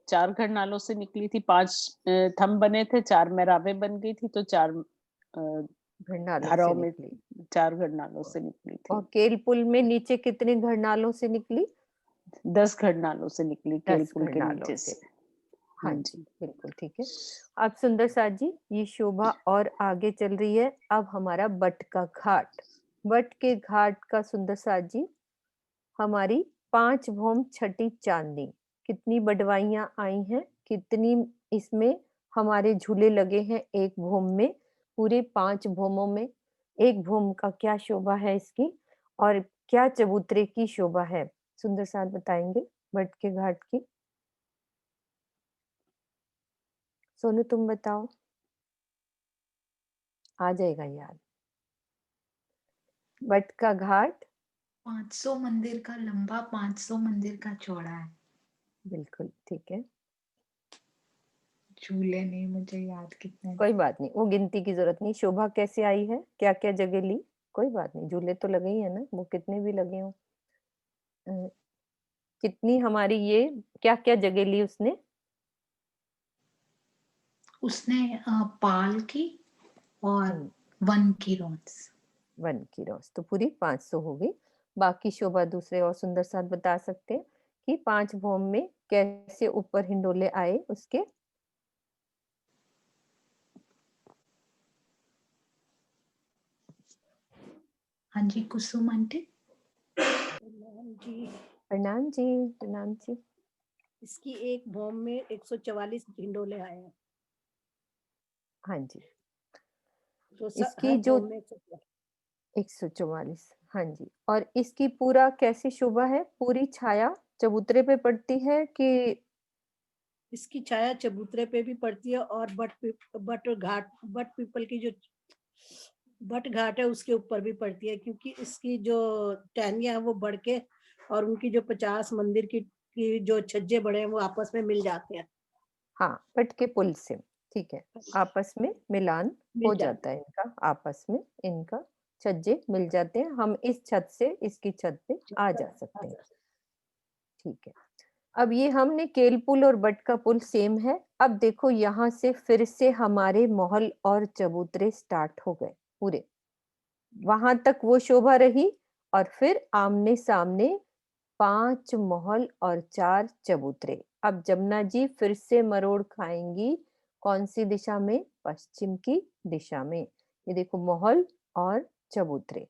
4 घरनालों से निकली थी, 5 थंब बने थे, 4 मेहराबे बन गई थी, तो 4 घरनालों से धाराओं में निकली। 4 घरनालों से निकली थी। और केल पुल में नीचे कितने घरनालों से निकली? 10 घरनालों से निकली केल 10 पुल के घरनालों नीचे से। से। हाँ हाँ जी, जी। बिल्कुल ठीक है। अब सुंदर साथ जी, ये शोभा और आगे चल रही है। अब हमारा बट का घाट, बट के घाट का सुंदर साथ जी, हमारी 5 भौम छठी चांदनी, कितनी बडवाइयां आई हैं, कितनी इसमें हमारे झूले लगे हैं एक भौम में, पूरे 5 भौमों में। एक भौम का क्या शोभा है इसकी, और क्या चबूतरे की शोभा है, सुंदर साथ बताएंगे बट के घाट की। सोनू तुम बताओ, आ जाएगा याद। बट का घाट 500 मंदिर का लंबा, 500 मंदिर का चौड़ा है। बिल्कुल ठीक है। झूले नहीं मुझे याद कितने। कोई बात नहीं, वो गिनती की जरूरत नहीं। शोभा कैसे आई है, क्या क्या जगह ली, कोई बात नहीं, झूले तो लगे ही है ना, वो कितने भी लगे हो। कितनी हमारी ये क्या क्या जगह ली उसने? उसने पाल की और वन की रोज। वन की रोज, तो पूरी 500 हो गई। बाकी शोभा दूसरे और सुंदर साथ बता सकते हैं कि 5 भौम में कैसे ऊपर हिंडोले आए उसके। हाँ जी कुसुम आंटी। जी प्रणाम जी, प्रणाम जी। इसकी एक भौम में 144 हिंडोले आए हैं। हाँ जी, तो इसकी हर जो भौम में 144, हाँ जी। और इसकी पूरा कैसी शोभा है, पूरी छाया चबूतरे पे पड़ती है कि? इसकी छाया चबूतरे पे भी पड़ती है, और बट पीपल की जो बट घाट है उसके ऊपर भी पड़ती है, क्योंकि इसकी जो टहनियां है वो बढ़ के, और उनकी जो 50 मंदिर की जो छज्जे बड़े हैं वो आपस में मिल जाते हैं। हाँ, बट के पुल से, ठीक है, आपस में मिलान हो मिल जाता है इनका, आपस में इनका छज्जे मिल जाते हैं। हम इस छत से इसकी छत पे आ जा सकते हैं, ठीक है। अब ये हमने केल पुल और बट का पुल सेम है। अब देखो यहाँ से फिर से हमारे महल और चबूतरे स्टार्ट हो गए पूरे, वहां तक वो शोभा रही, और फिर आमने सामने 5 महल और 4 चबूतरे। अब जमुना जी फिर से मरोड़ खाएंगी, कौन सी दिशा में? पश्चिम की दिशा में। ये देखो महल और चबूतरे,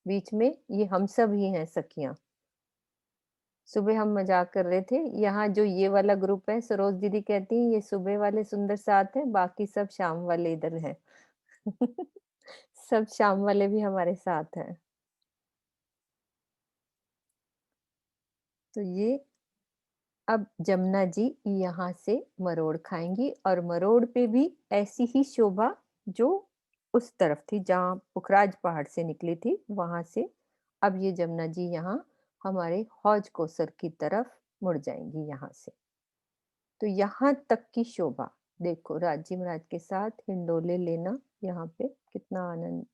बीच में ये हम सब ही हैं सखियां। सुबह हम मजाक कर रहे थे, यहाँ जो ये वाला ग्रुप है, सरोज दीदी कहती है ये सुबह वाले सुंदर साथ है, बाकी सब शाम वाले इधर हैं। सब शाम वाले भी हमारे साथ हैं। तो ये अब जमुना जी यहाँ से मरोड़ खाएंगी और मरोड़ पे भी ऐसी ही शोभा जो उस तरफ थी जहाँ पुखराज पहाड़ से निकली थी वहां से। अब ये जमुना जी यहाँ हमारे हौज कोसर की तरफ मुड़ जाएंगी यहाँ से। तो यहाँ तक की शोभा देखो, राजी महाराज के साथ हिंडोले लेना यहाँ पे कितना आनंद।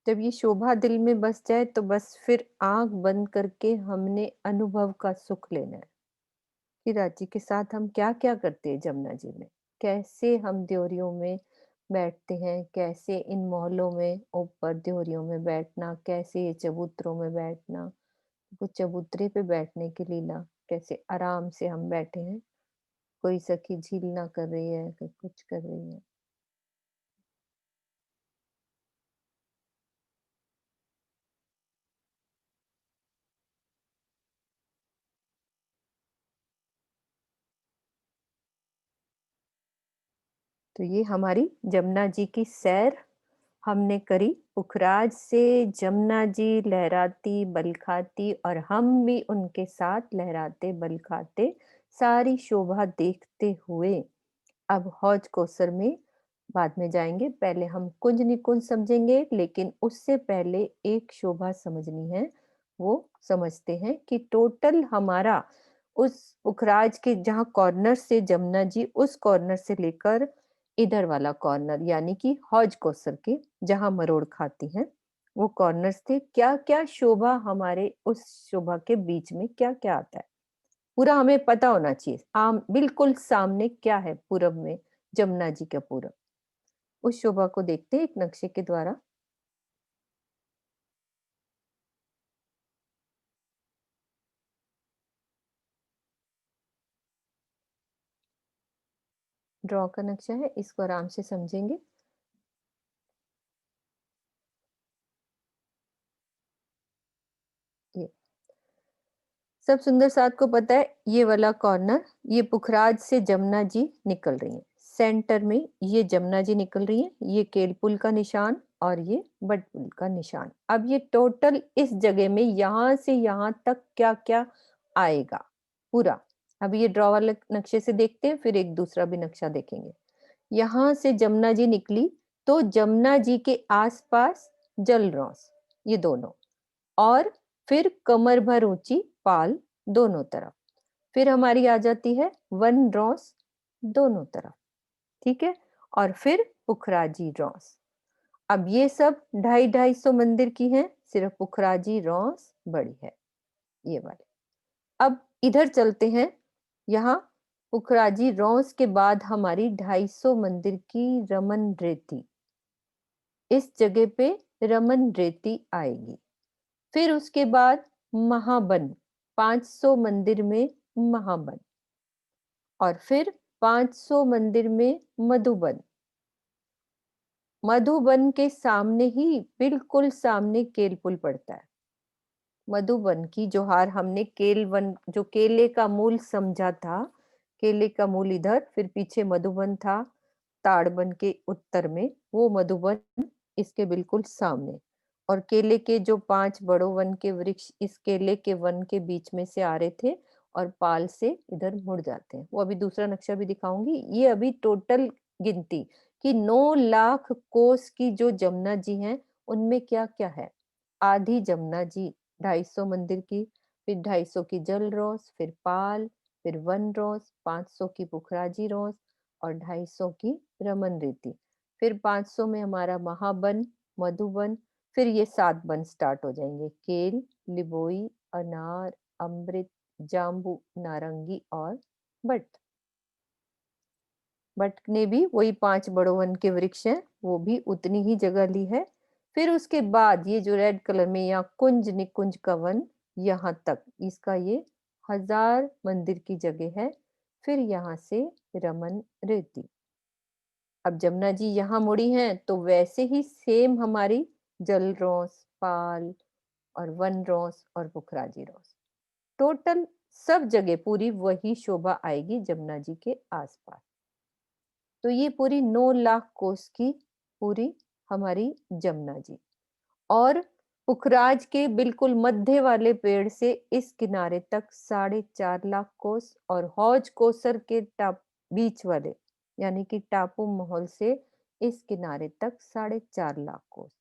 जब ये शोभा दिल में बस जाए तो बस फिर आंख बंद करके हमने अनुभव का सुख लेना है कि राजी के साथ हम क्या क्या करते हैं जमुना जी में, कैसे हम द्योरियों में बैठते हैं, कैसे इन मोहल्लों में ऊपर द्योरियों में बैठना, कैसे ये चबूतरों में बैठना, वो चबूतरे पे बैठने की लीला, कैसे आराम से हम बैठे हैं, कोई सखी झील ना कर रही है, कोई कुछ कर रही है। तो ये हमारी जमुना जी की सैर हमने करी। पुखराज से जमुना जी लहराती बल खाती और हम भी उनके साथ लहराते बल खाते सारी शोभा देखते हुए अब हौज कोसर में बाद में जाएंगे। पहले हम कुंज निकुंज समझेंगे, लेकिन उससे पहले एक शोभा समझनी है। वो समझते हैं कि टोटल हमारा उस पुखराज के जहाँ कॉर्नर से जमुना जी उस कॉर्नर से लेकर इधर वाला कॉर्नर यानी कि हौज कोसर के जहाँ मरोड़ खाती हैं वो कॉर्नर्स थे, क्या क्या शोभा हमारे उस शोभा के बीच में क्या क्या आता है पूरा हमें पता होना चाहिए। आम बिल्कुल सामने क्या है पूरब में, जमुना जी का पूरब, उस शोभा को देखते हैं एक नक्शे के द्वारा। ड्रॉ का नक्शा है, इसको आराम से समझेंगे। ये सब सुंदर साथ को पता है ये वाला कॉर्नर, ये पुखराज से जमुना जी निकल रही है, सेंटर में ये जमुना जी निकल रही है, ये केलपुल का निशान और ये बटपुल का निशान। अब ये टोटल इस जगह में यहां से यहां तक क्या क्या आएगा पूरा। अब ये ड्रॉ वाले नक्शे से देखते हैं, फिर एक दूसरा भी नक्शा देखेंगे। यहां से जमुना जी निकली तो जमुना जी के आसपास जलरौस ये दोनों, और फिर कमर भर ऊंची पाल दोनों तरफ, फिर हमारी आ जाती है वन रॉस दोनों तरफ, ठीक है, और फिर पुखराजी रॉस। अब ये सब 250-250 मंदिर की हैं, सिर्फ पुखराजी रॉस बड़ी है ये वाले। अब इधर चलते हैं, यहाँ पुखराजी रॉस के बाद हमारी 250 मंदिर की रमन रेती, इस जगह पे रमन रेती आएगी। फिर उसके बाद महाबन, 500 मंदिर में महाबन, और फिर 500 मंदिर में मधुबन। मधुबन के सामने ही बिल्कुल सामने केलपुल पड़ता है। मधुबन की जो हार हमने केलवन जो केले का मूल समझा था, केले का मूल इधर, फिर पीछे मधुबन था ताड़बन के उत्तर में, वो मधुबन इसके बिल्कुल सामने। और केले के जो 5 बड़ों वन के वृक्ष इस केले के वन के बीच में से आ रहे थे और पाल से इधर मुड़ जाते हैं। वो अभी दूसरा नक्शा भी दिखाऊंगी। ये अभी टोटल गिनती कि 9 लाख कोस की जो जमुना जी हैं उनमें क्या क्या है। आधी जमुना जी 250 मंदिर की, फिर 250 की जल रोस, फिर पाल, फिर वन रोस, 500 की पुखराजी रोस और 250 की रमन रेती, फिर 500 में हमारा महाबन, मधुबन, फिर ये 7 बन स्टार्ट हो जाएंगे, केल, लिबोई, अनार, अमृत, जाम्बू, नारंगी और बट। बट ने भी वही 5 बड़ों वन के वृक्ष हैं, वो भी उतनी ही जगह ली है। फिर उसके बाद ये जो रेड कलर में यहाँ कुंज निकुंज का वन, यहाँ तक इसका ये 1000 मंदिर की जगह है। फिर यहाँ से रमन रेती। अब जमुना जी यहाँ मुड़ी हैं तो वैसे ही सेम हमारी जल रोस, पाल और वन रोस और पुखराजी रोस, टोटल सब जगह पूरी वही शोभा आएगी जमुना जी के आसपास। तो ये पूरी 9 लाख कोस की पूरी हमारी जमुना जी। और पुखराज के बिल्कुल मध्य वाले पेड़ से इस किनारे तक 4.5 लाख कोस, और हौज कोसर के बीच वाले यानी कि टापू महल से इस किनारे तक 4.5 लाख कोस।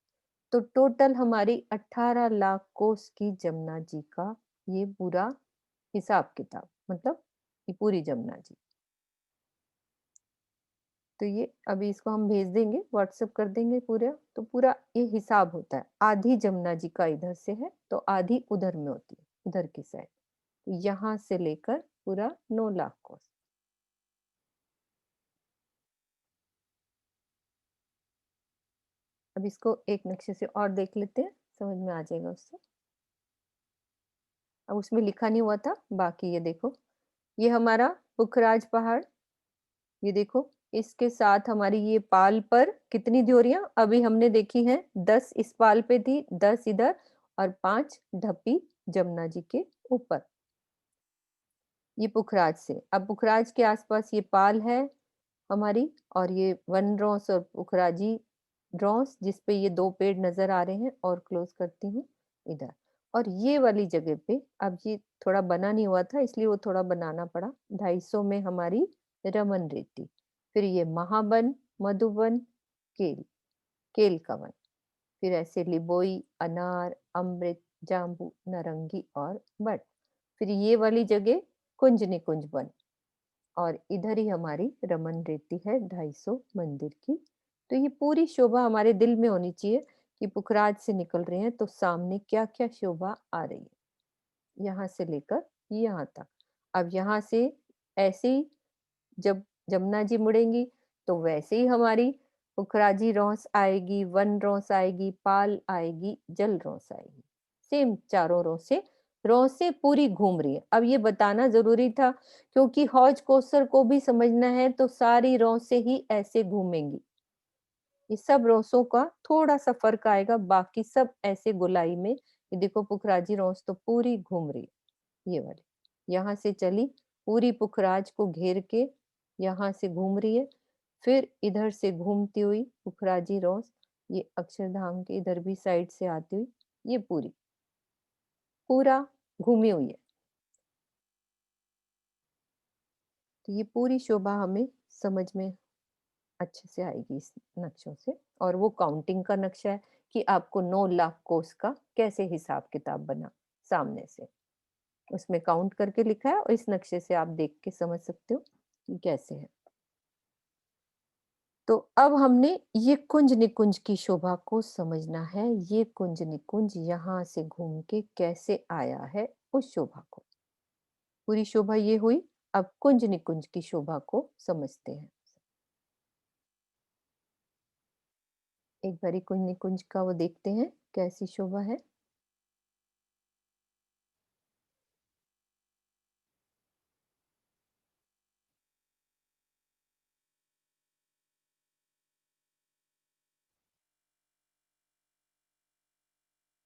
तो टोटल हमारी 18 लाख कोस की जमुना जी का ये पूरा हिसाब किताब, मतलब ये पूरी जमुना जी। तो ये अभी इसको हम भेज देंगे, व्हाट्सएप कर देंगे पूरा। तो पूरा ये हिसाब होता है, आधी जमुना जी का इधर से है तो आधी उधर में होती है, उधर की साइड। तो यहाँ से लेकर पूरा 9 लाख कोस। अब इसको एक नक्शे से और देख लेते हैं, समझ में आ जाएगा उससे। अब उसमें लिखा नहीं हुआ था, बाकी ये देखो, ये हमारा पुखराज पहाड़, ये देखो इसके साथ हमारी ये पाल पर कितनी ध्योरियां अभी हमने देखी हैं, 10 इस पाल पे थी, 10 इधर और 5 ढप्पी जमुना जी के ऊपर। ये पुखराज से, अब पुखराज के आसपास ये पाल है हमारी, और ये वन रॉस और पुखराजी रॉस जिसपे ये 2 पेड़ नजर आ रहे हैं, और क्लोज करती हूँ इधर। और ये वाली जगह पे अब ये थोड़ा बना नहीं हुआ था इसलिए वो थोड़ा बनाना पड़ा, 250 में हमारी रमन रेती। फिर ये महावन, मधुवन, केल का वन, फिर ऐसे लिबोई, अनार, अमृत, जाम्बू, नारंगी और बट। फिर ये वाली जगह कुंज निकुंज वन, और इधर ही हमारी रमन रेती है 250 मंदिर की। तो ये पूरी शोभा हमारे दिल में होनी चाहिए कि पुखराज से निकल रहे हैं तो सामने क्या क्या शोभा आ रही है, यहाँ से लेकर यहाँ तक। अब यहाँ से ऐसे ही जब जमुना जी मुड़ेंगी तो वैसे ही हमारी पुखराजी रॉस आएगी, वन रॉस आएगी, पाल आएगी, जल रॉस आएगी। सेम चारों रॉसे पूरी घूम रही है। अब ये बताना जरूरी था क्योंकि हौज कोसर को भी समझना है तो सारी रॉसे ही ऐसे घूमेंगी। ये सब रॉसों का थोड़ा सा फर्क आएगा, बाकी सब ऐसे गोलाई में। ये देखो पुखराजी रॉस तो पूरी घूम रही है, ये वाली यहाँ से चली पूरी पुखराज को घेर के यहाँ से घूम रही है, फिर इधर से घूमती हुई पुखराजी रॉस ये अक्षरधाम के इधर भी साइड से आती हुई ये पूरा घूमी हुई है। तो ये पूरी शोभा हमें समझ में अच्छे से आएगी इस नक्शों से। और वो काउंटिंग का नक्शा है कि आपको 9 लाख कोस का कैसे हिसाब किताब बना सामने से, उसमें काउंट करके लिखा है और इस नक्शे से आप देख के समझ सकते हो कि कैसे है। तो अब हमने ये कुंज निकुंज की शोभा को समझना है, ये कुंज निकुंज यहाँ से घूम के कैसे आया है उस शोभा को। पूरी शोभा ये हुई, अब कुंज निकुंज की शोभा को समझते हैं। एक बारी कुंज निकुंज का वो देखते हैं कैसी शोभा है।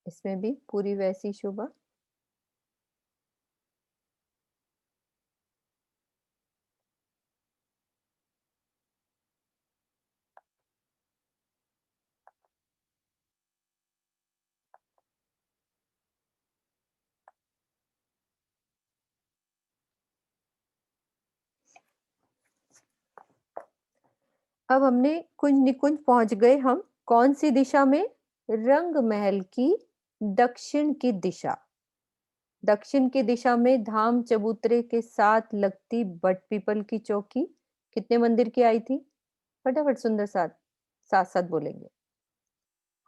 इसमें भी पूरी वैसी शोभा। अब हमने कुंज निकुंज पहुंच गए हम कौन सी दिशा में, रंग महल की दक्षिण की दिशा। दक्षिण की दिशा में धाम चबूतरे के साथ लगती बट पीपल की चौकी कितने मंदिर की आई थी, फटाफट सुंदर साथ साथ साथ बोलेंगे।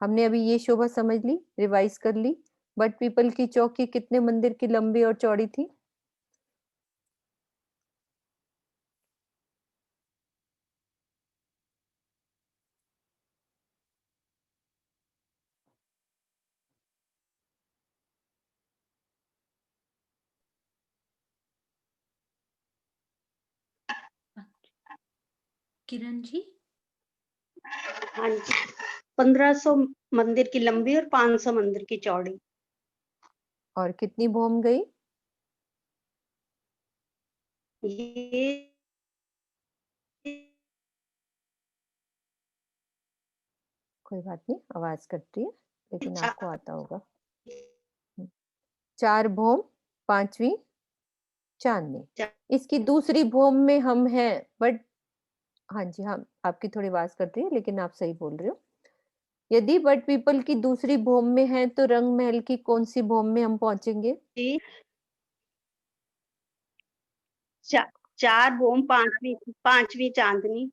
हमने अभी ये शोभा समझ ली, रिवाइज कर ली। बट पीपल की चौकी कितने मंदिर की लंबी और चौड़ी थी, किरण जी। हाँ जी, 1500 मंदिर की लंबी और 500 मंदिर की चौड़ी। और कितनी भूम गई, ये कोई बात नहीं, आवाज कट रही है, लेकिन आपको आता होगा। 4 भौम 5वीं चांदनी। इसकी दूसरी भौम में हम हैं, बट हाँ जी, हम आपकी थोड़ी आवाज करती है, लेकिन आप सही बोल रहे हो। यदि बट पीपल की दूसरी भौम में है तो रंग महल की कौन सी भौम में हम पहुंचेंगे? 4 भौम 5वीं चांदनी।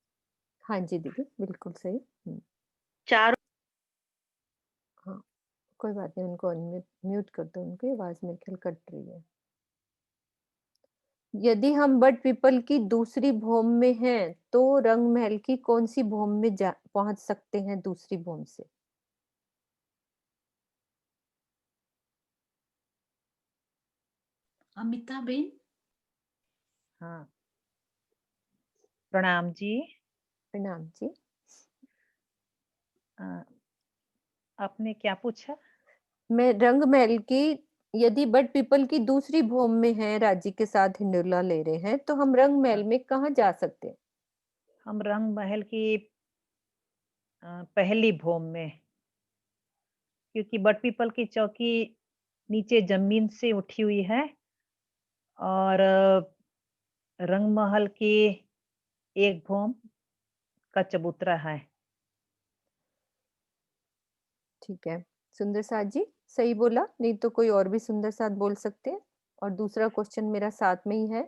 हाँ जी दीदी, बिल्कुल सही। 4 हाँ, कोई बात नहीं, उनको म्यूट कर दो, उनकी आवाज मेरे ख्याल कट रही है। यदि हम बट पीपल की दूसरी भौम में हैं तो रंग महल की कौन सी भौम में पहुंच सकते हैं दूसरी भौम से? अमिता बेन। हाँ, प्रणाम जी। प्रणाम जी। आपने क्या पूछा? मैं रंग महल की, यदि बट पीपल की दूसरी भौम में है, राज्य के साथ हिंडोला ले रहे हैं, तो हम रंग महल में कहाँ जा सकते हैं? हम रंग महल की पहली भौम में, क्योंकि बट पीपल की चौकी नीचे जमीन से उठी हुई है और रंग महल की एक भौम का चबूतरा है। ठीक है, सुंदर साथ जी सही बोला, नहीं तो कोई और भी सुंदर साथ बोल सकते हैं। और दूसरा क्वेश्चन मेरा साथ में ही है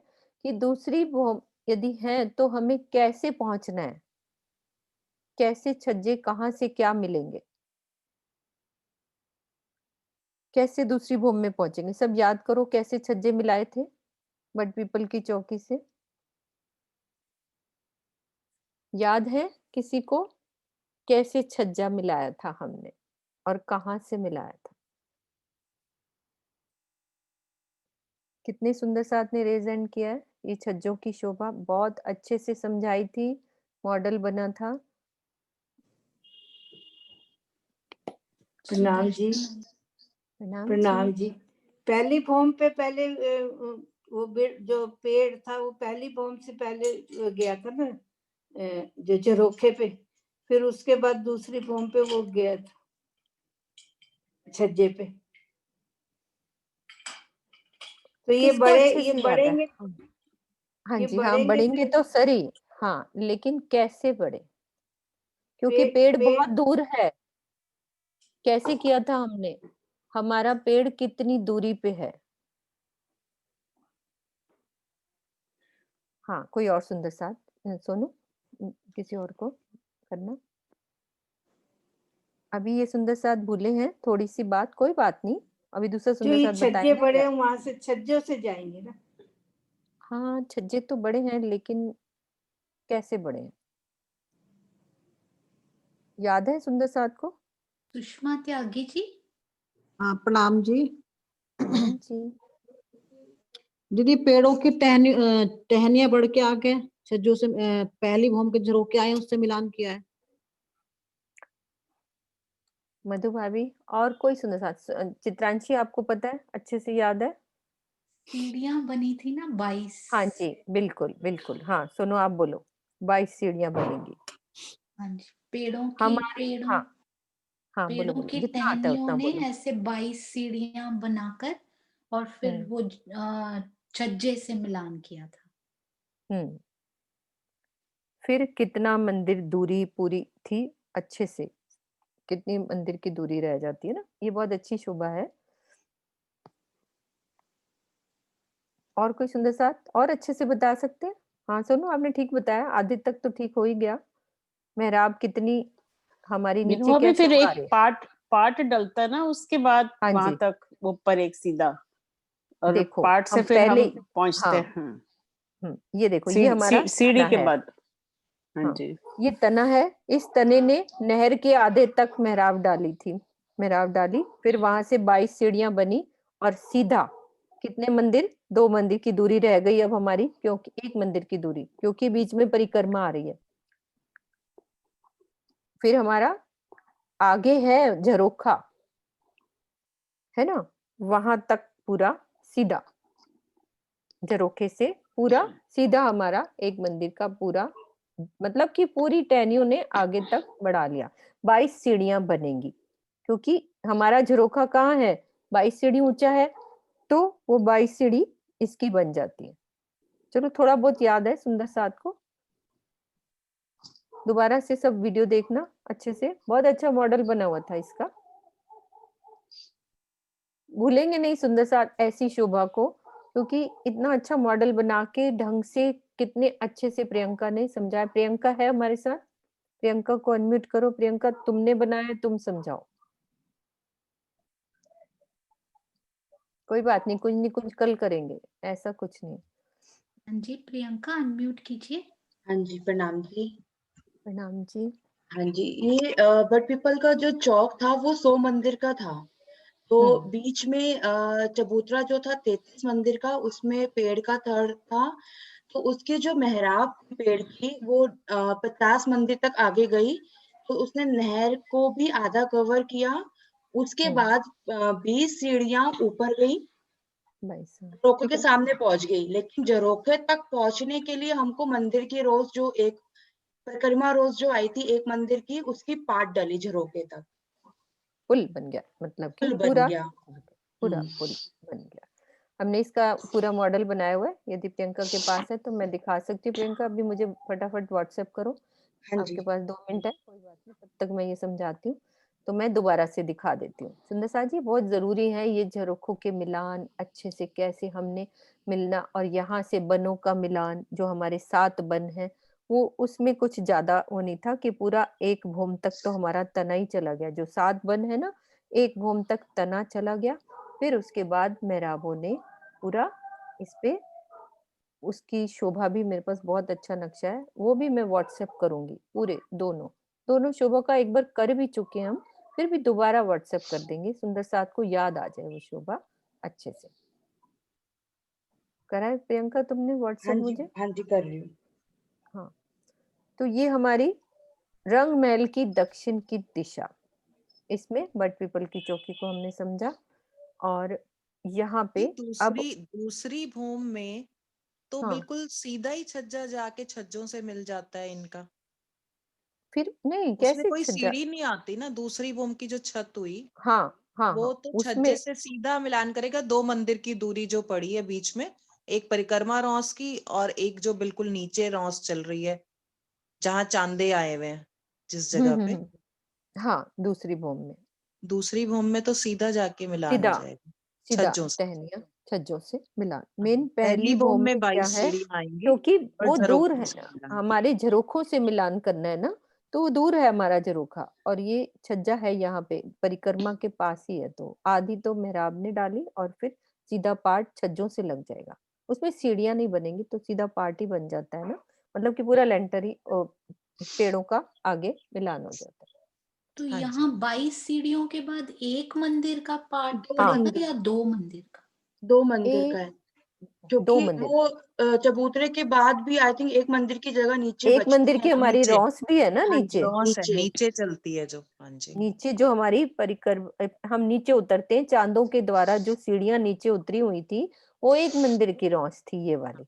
कि दूसरी भौम यदि है तो हमें कैसे पहुंचना है? कैसे छज्जे कहाँ से क्या मिलेंगे? कैसे दूसरी भौम में पहुंचेंगे? सब याद करो, कैसे छज्जे मिलाए थे बट पीपल की चौकी से? याद है किसी को? कैसे छज्जा मिलाया था हमने और कहाँ से मिलाया था? कितने सुंदर साथ ने रेज हैंड किया है। ये छज्जों की शोभा बहुत अच्छे से समझाई थी, मॉडल बना था। प्रणाम जी। प्रणाम जी। पहली भौम पे पहले वो जो पेड़ था वो पहली भौम से पहले गया था ना, जो झरोखे पे, फिर उसके बाद दूसरी भौम पे वो गया था छज्जे पे। तो ये बढ़ेंगे। हाँ जी, हाँ बढ़ेंगे तो सही, हाँ, लेकिन कैसे बढ़े? क्योंकि पेड़ बहुत दूर है। कैसे किया था हमने? हमारा पेड़ कितनी दूरी पे है? हाँ, कोई और सुंदर साथ, सोनू किसी और को करना। अभी ये सुंदर साथ भूले हैं थोड़ी सी बात, कोई बात नहीं, अभी दूसरा सुंदर साथ छज्जे बड़े बताएंगे। वहां से छज्जों से जाएंगे ना। हाँ, छज्जे तो बड़े हैं, लेकिन कैसे बड़े हैं? याद है सुंदर साथ को? सुषमा त्यागी जी। हाँ, प्रणाम जी। प्रणाम जी। दीदी, पेड़ों की टहनियां बढ़ के आके छज्जों से पहली भौम के झरोके आए, उससे मिलान किया है। मधु भाभी और कोई सुंदर साथ? चित्रांशी, आपको पता है, अच्छे से याद है? सीढ़ियां बनी थी ना 22। हाँ जी, बिल्कुल बिल्कुल। हाँ, सुनो आप बोलो। 22 सीढ़ियां बनेगी। हाँ जी, पेड़ों हाँ हाँ, बोलो पेड़ों बोलो, की जितना आता है टहनियों उतना ने बोलो। ऐसे 22 सीढ़ियां बनाकर और फिर वो छज्जे से मिलान किया था। फिर कितना मंदिर दूरी पूरी थी अच्छे से? कितनी मंदिर की दूरी रह जाती है ना, ये बहुत अच्छी शोभा है। और कोई सुंदर साथ और अच्छे से बता सकते हैं? हाँ सोनू, आपने ठीक बताया, आधे तक तो ठीक हो ही गया। मेहराब कितनी हमारी नीचे भी कैसे फिर उड़ा एक रहे? पार्ट डलता है ना, उसके बाद हाँ वहां जी, तक ऊपर एक सीधा, और देखो पार्ट से हम फिर पहले, हम पहुंचते हाँ हैं ये देखो, ये हमारा सीढ़ी तना के है। बाद। हाँ हाँ, जी, ये तना है। इस तने ने नहर के आधे तक मेहराब डाली थी, मेहराब डाली, फिर वहां से 22 सीढ़ियां बनी और सीधा कितने मंदिर? 2 मंदिर की दूरी रह गई अब हमारी, क्योंकि एक मंदिर की दूरी, क्योंकि बीच में परिक्रमा आ रही है। फिर हमारा आगे है झरोखा, है ना, वहां तक पूरा सीधा, झरोखे से पूरा सीधा हमारा एक मंदिर का पूरा, मतलब कि पूरी टहनियों ने आगे तक बढ़ा लिया। 22 सीढ़ियां बनेंगी, क्योंकि हमारा झरोखा कहाँ है, 22 सीढ़ी ऊंचा है, तो वो 22 सीढ़ी इसकी बन जाती है। चलो थोड़ा बहुत याद है सुंदर साथ को, दोबारा से सब वीडियो देखना अच्छे से। बहुत अच्छा मॉडल बना हुआ था इसका, भूलेंगे नहीं सुंदर साथ ऐसी शोभा को, क्योंकि इतना अच्छा मॉडल बना के ढंग से कितने अच्छे से प्रियंका ने समझाया। प्रियंका है हमारे साथ, प्रियंका को अनम्यूट करो। प्रियंका तुमने बनाया, तुम समझाओ। कोई बात नहीं, कुछ नहीं कुछ कल करेंगे, ऐसा कुछ नहीं। हाँ जी, प्रियंका अनम्यूट कीजिए। हाँ जी, प्रणाम जी। प्रणाम जी। हाँ जी, ये बट पीपल का जो चौक था वो 100 मंदिर का था। तो बीच में चबूतरा जो था 33 मंदिर का, उसमें पेड़ का थड़ था। तो उसके जो मेहराब पेड़ की वो 50 मंदिर तक आगे गई। तो उसने नहर को भी आधा कवर किया। उसके बाद 20 सीढ़ियां ऊपर गई, झरोखे के सामने पहुंच गई। लेकिन झरोखे तक पहुंचने के लिए हमको मंदिर की रोज जो एक परिक्रमा रोज जो आई थी एक मंदिर की, उसकी पाट डली झरोखे तक। पुल बन गया, मतलब कि पुल बन पूरा गया। पूरा पुल बन गया। हमने इसका पूरा मॉडल बनाया हुआ है, यदि प्रियंका के पास है तो मैं दिखा सकती हूँ। प्रियंका अभी मुझे फटाफट व्हाट्सएप करो, हाँ आपके जी। पास 2 मिनट है, कोई बात नहीं, तब तक मैं ये समझाती हूँ। तो मैं दोबारा से दिखा देती हूँ। सुंदर साथ जी, बहुत जरूरी है ये झरोखों के मिलान, अच्छे से कैसे हमने मिलना, और यहाँ से बनों का मिलान, जो हमारे 7 बन है, वो उसमें कुछ ज्यादा वो नहीं था कि पूरा 1 भूम तक तो हमारा तना ही चला गया। जो 7 बन है ना, 1 भूम तक तना चला गया। फिर उसके बाद मेहराबों ने पूरा इस पे, उसकी शोभा भी मेरे पास बहुत अच्छा नक्शा है, वो भी मैं व्हाट्सएप करूंगी। पूरे दोनों शोभा का एक बार कर भी चुके हैं हम, फिर भी दोबारा व्हाट्सएप कर देंगे, सुंदर साथ को याद आ जाए वो शोभा अच्छे से। करा है प्रियंका तुमने व्हाट्सएप मुझे? हाँ जी कर रही हूँ। हाँ, तो ये हमारी रंग महल की दक्षिण की दिशा, इसमें बट पीपल की चौकी को हमने समझा। और यहाँ पे अब दूसरी भूम में तो बिल्कुल सीधा ही छज्जा जाके छज्जों से मिल जाता है इनका। फिर नहीं, उसमें कैसे कोई छज्जा? सीढ़ी नहीं आती ना, दूसरी भूम की जो छत हुई हाँ हाँ वो हाँ, तो उसमें छज्जे से सीधा मिलान करेगा। 2 मंदिर की दूरी जो पड़ी है बीच में, एक परिक्रमा रौस की और एक जो बिल्कुल नीचे रौस चल रही है जहाँ चांदे आए हुए हैं जिस जगह पे। हाँ, दूसरी भूम में, दूसरी भूम में तो सीधा जाके मिलान हो सीधा जाएगा सीधा छज्जों से। टहनिया छज्जों से मिलान। मेन पहली पहली भूम भूम में में क्या 22 है, सीढ़ियां आएंगी क्योंकि और वो दूर झरोखों है से ना, मिलान। हमारे झरोखों से मिलान करना है ना, तो वो दूर है हमारा झरोखा, और ये छज्जा है यहाँ पे परिक्रमा के पास ही है। तो आधी तो मेहराब ने डाली और फिर सीधा पार्ट छज्जों से लग जाएगा। उसमें सीढ़ियां नहीं बनेंगी, तो सीधा पार्ट ही बन जाता है ना, मतलब कि पूरा लेंटर ही पेड़ों का आगे मिलान हो जाता है। तो यहाँ 22 सीढ़ियों के बाद एक मंदिर का पार्ट 2 पड़ेगा मंदिर, या 2 मंदिर का? 2 मंदिर का है, 2 क्योंकि मंदिर, वो चबूतरे के बाद भी आई थिंक एक मंदिर की जगह नीचे एक बचती मंदिर की है। हमारी नीचे रौस भी है ना, हाँ जी, नीचे रौस है, नीचे। नीचे चलती है जो। हाँ जी, नीचे जो हमारी हम नीचे उतरते हैं चांदों के द्वारा, जो सीढ़ियां नीचे उतरी हुई थी, वो एक मंदिर की रौस थी ये वाली।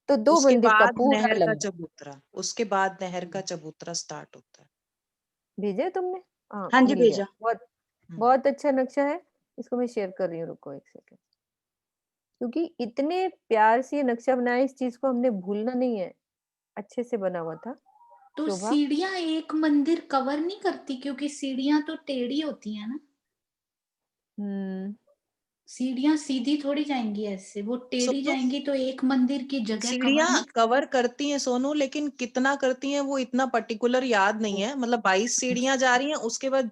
तो 2 उसके मंदिर का बाद पूरा नहर का लंबा। चबूतरा, उसके बाद नहर का चबूतरा स्टार्ट होता है। भेजा तुमने? हाँ, हाँ जी मिल गया। भेजा। बहुत बहुत अच्छा नक्शा है, इसको मैं शेयर कर रही हूँ, रुको 1 सेकंड। क्योंकि इतने प्यार से ये नक्शा बनाया, इस चीज को हमने भूलना नहीं है, अच्छे से बना हुआ था। तो शोभा, सीढ़ियां एक मंदिर कवर नहीं करती, क्योंकि सीढ़ियां तो टेढ़ी होती है ना। सीढ़ियां सीधी थोड़ी जाएंगी ऐसे, वो टेढ़ी जाएंगी तो एक मंदिर की जगह कवर सीढ़ियां नहीं। कवर करती हैं सोनू, लेकिन कितना करती हैं वो इतना पर्टिकुलर याद नहीं है। मतलब 22 सीढ़ियां जा रही हैं, उसके बाद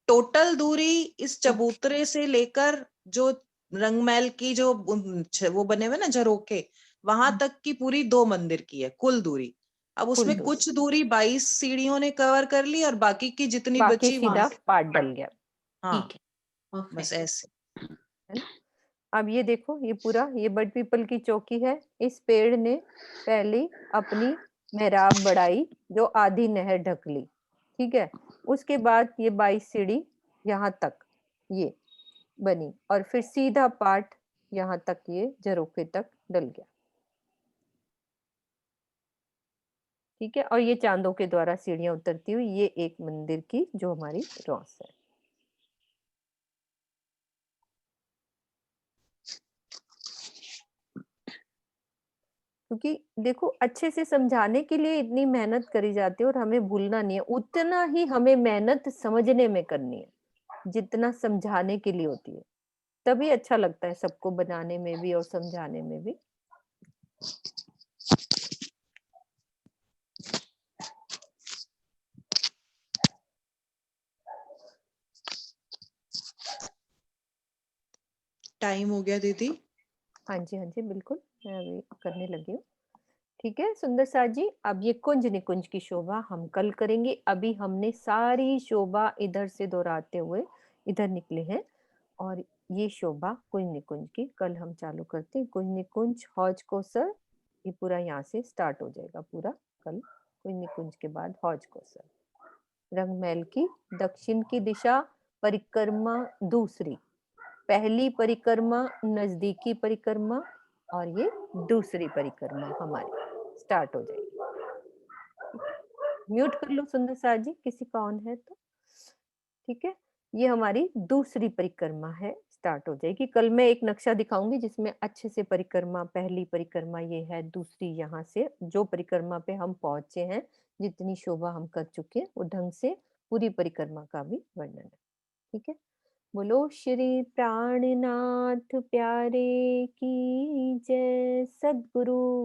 टोटल दूरी इस चबूतरे से लेकर जो रंगमहल की जो वो बने हुए ना झरोखे, वहां तक की पूरी 2 मंदिर की है कुल दूरी। अब उसमें कुछ दूरी 22 सीढ़ियों ने कवर कर ली और बाकी की जितनी बाकी बची सीधा वहां पार्ट डल गया। हाँ ठीक है, बस ऐसे। है ना? अब ये देखो, ये पूरा ये बट पीपल की चौकी है। इस पेड़ ने पहली अपनी मेहराब बढ़ाई, जो आधी नहर ढक ली, ठीक है। उसके बाद ये 22 सीढ़ी यहाँ तक ये बनी, और फिर सीधा पार्ट यहाँ तक ये झरोखे तक डल गया, ठीक है। और ये चांदों के द्वारा सीढ़ियां उतरती हुई, ये एक मंदिर की जो हमारी रौस है। क्योंकि देखो अच्छे से समझाने के लिए इतनी मेहनत करी जाती है और हमें भूलना नहीं है, उतना ही हमें मेहनत समझने में करनी है जितना समझाने के लिए होती है। तभी अच्छा लगता है सबको बनाने में भी और समझाने में भी। टाइम हो गया दीदी। हाँ जी, हाँ जी, बिल्कुल मैं अभी करने लगी हूँ। ठीक है सुंदर साथ जी, अब ये कुंज निकुंज की शोभा हम कल करेंगे। अभी हमने सारी शोभा इधर से दोहराते हुए इधर निकले हैं और ये शोभा कुंज निकुंज की कल हम चालू करते हैं। कुंज निकुंज हौज कोसर, ये पूरा यहाँ से स्टार्ट हो जाएगा पूरा कल। कुंज निकुंज के बाद हौज कोसर। रंगमहल की दक्षिण की दिशा परिक्रमा दूसरी, पहली परिक्रमा नजदीकी परिक्रमा और ये दूसरी परिक्रमा हमारी स्टार्ट हो जाएगी। म्यूट कर लो सुंदर साथ जी, किसी का ऑन है तो। ठीक है, ये हमारी दूसरी परिक्रमा है, स्टार्ट हो जाएगी। कल मैं एक नक्शा दिखाऊंगी जिसमें अच्छे से परिक्रमा, पहली परिक्रमा ये है, दूसरी यहाँ से जो परिक्रमा पे हम पहुंचे हैं, जितनी शोभा हम कर चुके हैं वो ढंग से पूरी परिक्रमा का भी वर्णन है। ठीक है, बोलो श्री प्राणनाथ प्यारे की जय। सद्गुरु